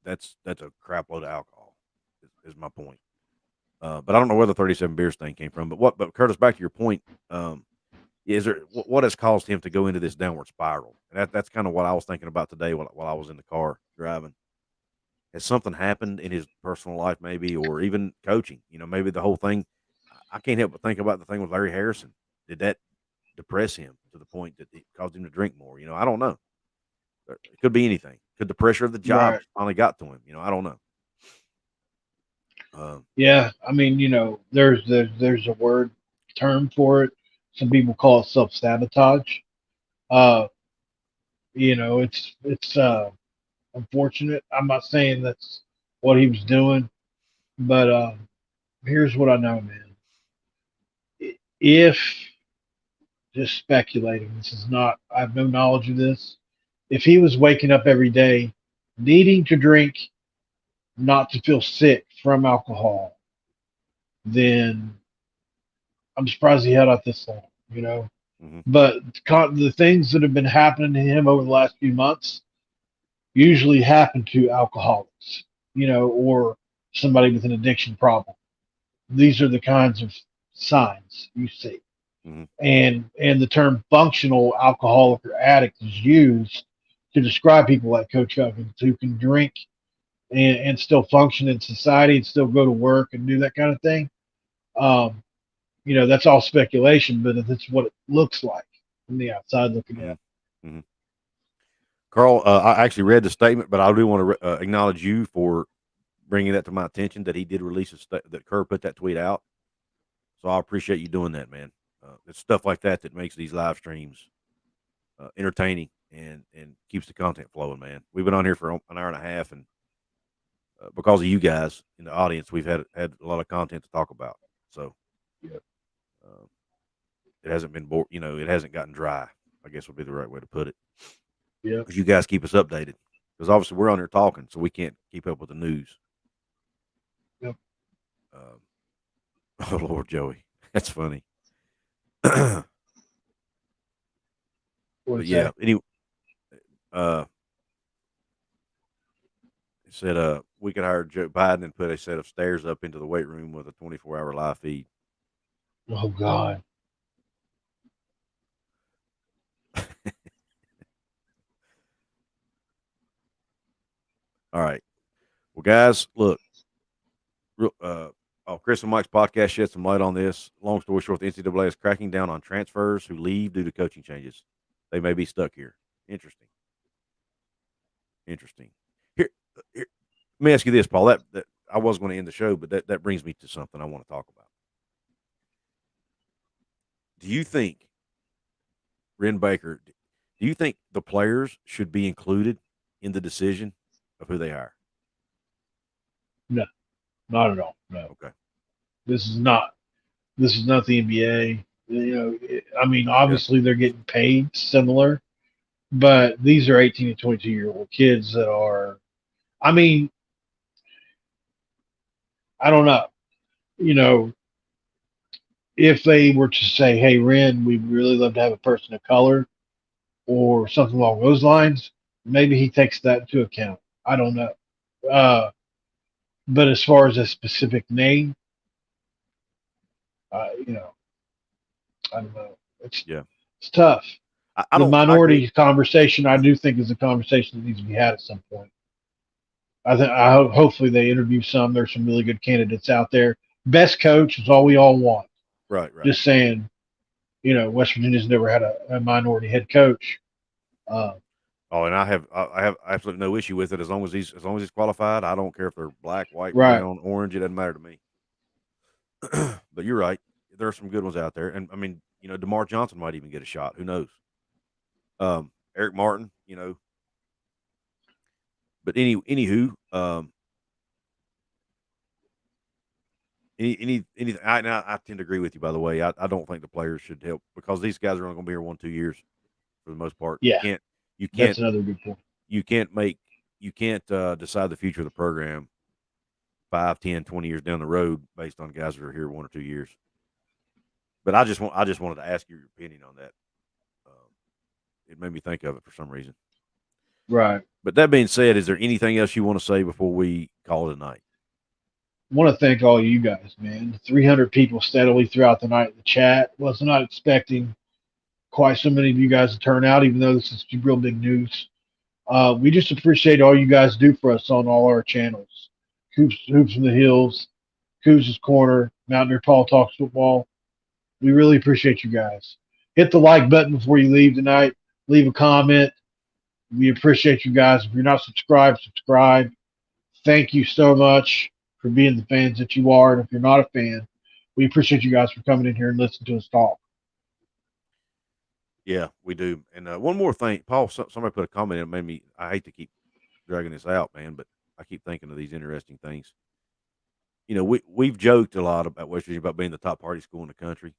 that's a crap load of alcohol. Is my point. But I don't know where the 37 beers thing came from. But Curtis, back to your point, is there what has caused him to go into this downward spiral? And that's kind of what I was thinking about today while I was in the car driving. Has something happened in his personal life, maybe, or even coaching? Maybe the whole thing. I can't help but think about the thing with Larry Harrison. Did that depress him to the point that it caused him to drink more? I don't know. It could be anything. Could the pressure of the job Right. finally got to him? I don't know. Yeah. I mean, there's a word term for it. Some people call it self sabotage. Uh, it's unfortunate. I'm not saying that's what he was doing, but here's what I know, man. If just speculating, this is not. I have no knowledge of this. If he was waking up every day needing to drink not to feel sick from alcohol, then I'm surprised he held out this long, you know. Mm-hmm. But the things that have been happening to him over the last few months usually happen to alcoholics, or somebody with an addiction problem. These are the kinds of signs you see. Mm-hmm. And the term functional alcoholic or addict is used to describe people like Coach Huggins who can drink and still function in society and still go to work and do that kind of thing. Um, that's all speculation, but that's what it looks like from the outside looking Mm-hmm. in. Mm-hmm. Carl, I actually read the statement, but I do want to acknowledge you for bringing that to my attention that he did release that Kerr put that tweet out. So I appreciate you doing that, man. It's stuff like that makes these live streams entertaining and keeps the content flowing, man. We've been on here for an hour and a half, and because of you guys in the audience, we've had a lot of content to talk about. So Yep. uh, it hasn't been it hasn't gotten dry, I guess would be the right way to put it. Yep. Because you guys keep us updated. Because obviously we're on here talking, so we can't keep up with the news. Yep. Oh Lord, Joey, that's funny. But yeah, That? anyway, it said we could hire Joe Biden and put a set of stairs up into the weight room with a 24-hour live feed. Oh God. All right, well, guys, look. Chris and Mike's podcast shed some light on this. Long story short, the NCAA is cracking down on transfers who leave due to coaching changes. They may be stuck here. Interesting. Here, let me ask you this, Paul. That I was going to end the show, but that brings me to something I want to talk about. Do you think Ren Baker, do you think the players should be included in the decision of who they hire? No, not at all. No, Okay. this is not. This is not the NBA. You know, I mean, Yeah. obviously they're getting paid similar, but these are 18 to 22-year-old kids that are. I mean, I don't know. You know, if they were to say, "Hey, Ren, we'd really love to have a person of color," or something along those lines, maybe he takes that into account. I don't know. Uh, but as far as a specific name, you know, I don't know. Yeah. It's tough. I The don't. I agree. minority conversation, I do think, is a conversation that needs to be had at some point. Hopefully they interview some. There's some really good candidates out there. Best coach is all we all want. Right. Right. Just saying, you know, West Virginia's never had a minority head coach. Uh, Oh, and I have absolutely no issue with it as long as he's qualified. I don't care if they're black, white, right. brown, orange. It doesn't matter to me. But you're right. There are some good ones out there, and I mean, DeMar Johnson might even get a shot. Who knows? Eric Martin, But anywho, anything. I tend to agree with you. By the way, I don't think the players should help because these guys are only going to be here 1-2 years for the most part. Yeah, You that's can't another good point. you can't decide the future of the program 5, 10, 20 years down the road based on guys that are here 1 or 2 years. But I just wanted to ask your opinion on that. It made me think of it for some reason. Right. But that being said, is there anything else you want to say before we call it a night? I want to thank all you guys, man. 300 people steadily throughout the night in the chat. Was not expecting quite so many of you guys to turn out, even though this is real big news. We just appreciate all you guys do for us on all our channels. Hoops from the Hills, Couz's Corner, Mountaineer Paul Talks Football. We really appreciate you guys. Hit the like button before you leave tonight. Leave a comment. We appreciate you guys. If you're not subscribed, subscribe. Thank you so much for being the fans that you are. And if you're not a fan, we appreciate you guys for coming in here and listening to us talk. Yeah, we do. And one more thing, Paul. Somebody put a comment. It made me. I hate to keep dragging this out, man, but I keep thinking of these interesting things. We've joked a lot about West Virginia about being the top party school in the country.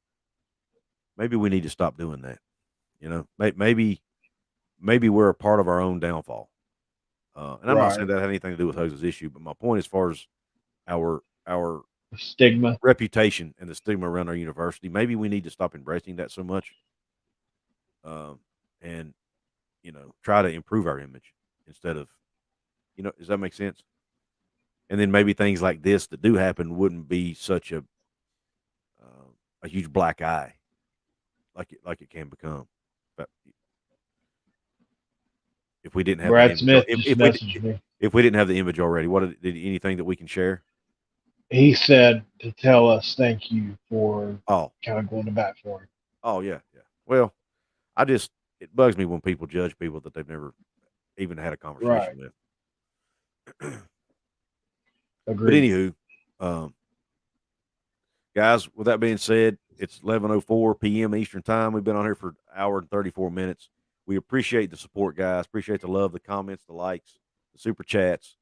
Maybe we need to stop doing that. Maybe we're a part of our own downfall. And I'm not saying that had anything to do with Huggins' issue, but my point as far as our Stigma. reputation and the stigma around our university, maybe we need to stop embracing that so much, and try to improve our image instead of, does that make sense? And then maybe things like this that do happen wouldn't be such a huge black eye like it can become. But if we didn't have Brad the image, Smith just messaged me. If we didn't have the image already, did anything that we can share? He said to tell us thank you for kind of going to bat for him. Oh yeah. Well, it bugs me when people judge people that they've never even had a conversation with. Agreed. But anywho, guys, with that being said, it's 11:04 p.m. Eastern time. We've been on here for an hour and 34 minutes. We appreciate the support, guys. Appreciate the love, the comments, the likes, the super chats,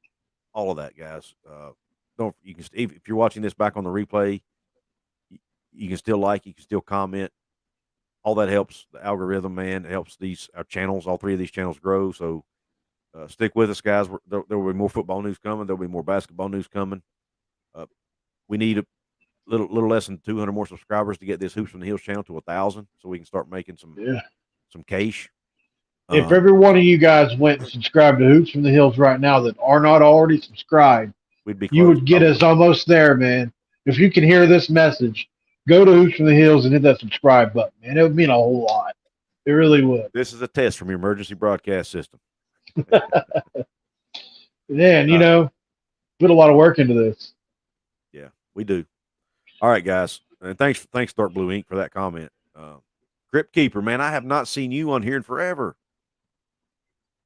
all of that, guys. If you're watching this back on the replay, you can still like, you can still comment. All that helps the algorithm, man. It helps our channels, all three of these channels grow. So stick with us, guys. There will be more football news coming. There will be more basketball news coming. We need a little less than 200 more subscribers to get this Hoops from the Hills channel to 1,000, so we can start making some cash. If every one of you guys went and subscribed to Hoops from the Hills right now that are not already subscribed, we'd be close, you would get us almost there, man. If you can hear this message, go to Hoops from the Hills and hit that subscribe button, man. It would mean a whole lot. It really would. This is a test from your emergency broadcast system. Yeah, and put a lot of work into this. Yeah, we do. All right, guys. And thanks, Dark Blue Ink, for that comment. Crypt Keeper, man, I have not seen you on here in forever.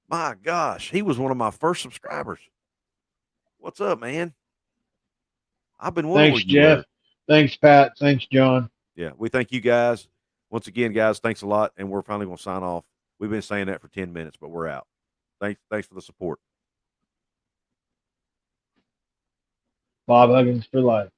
My gosh, he was one of my first subscribers. What's up, man? I've been wondering. Thanks, Jeff. Thanks, Pat. Thanks, John. Yeah, we thank you guys. Once again, guys, thanks a lot, and we're finally going to sign off. We've been saying that for 10 minutes, but we're out. Thanks for the support. Bob Huggins for life.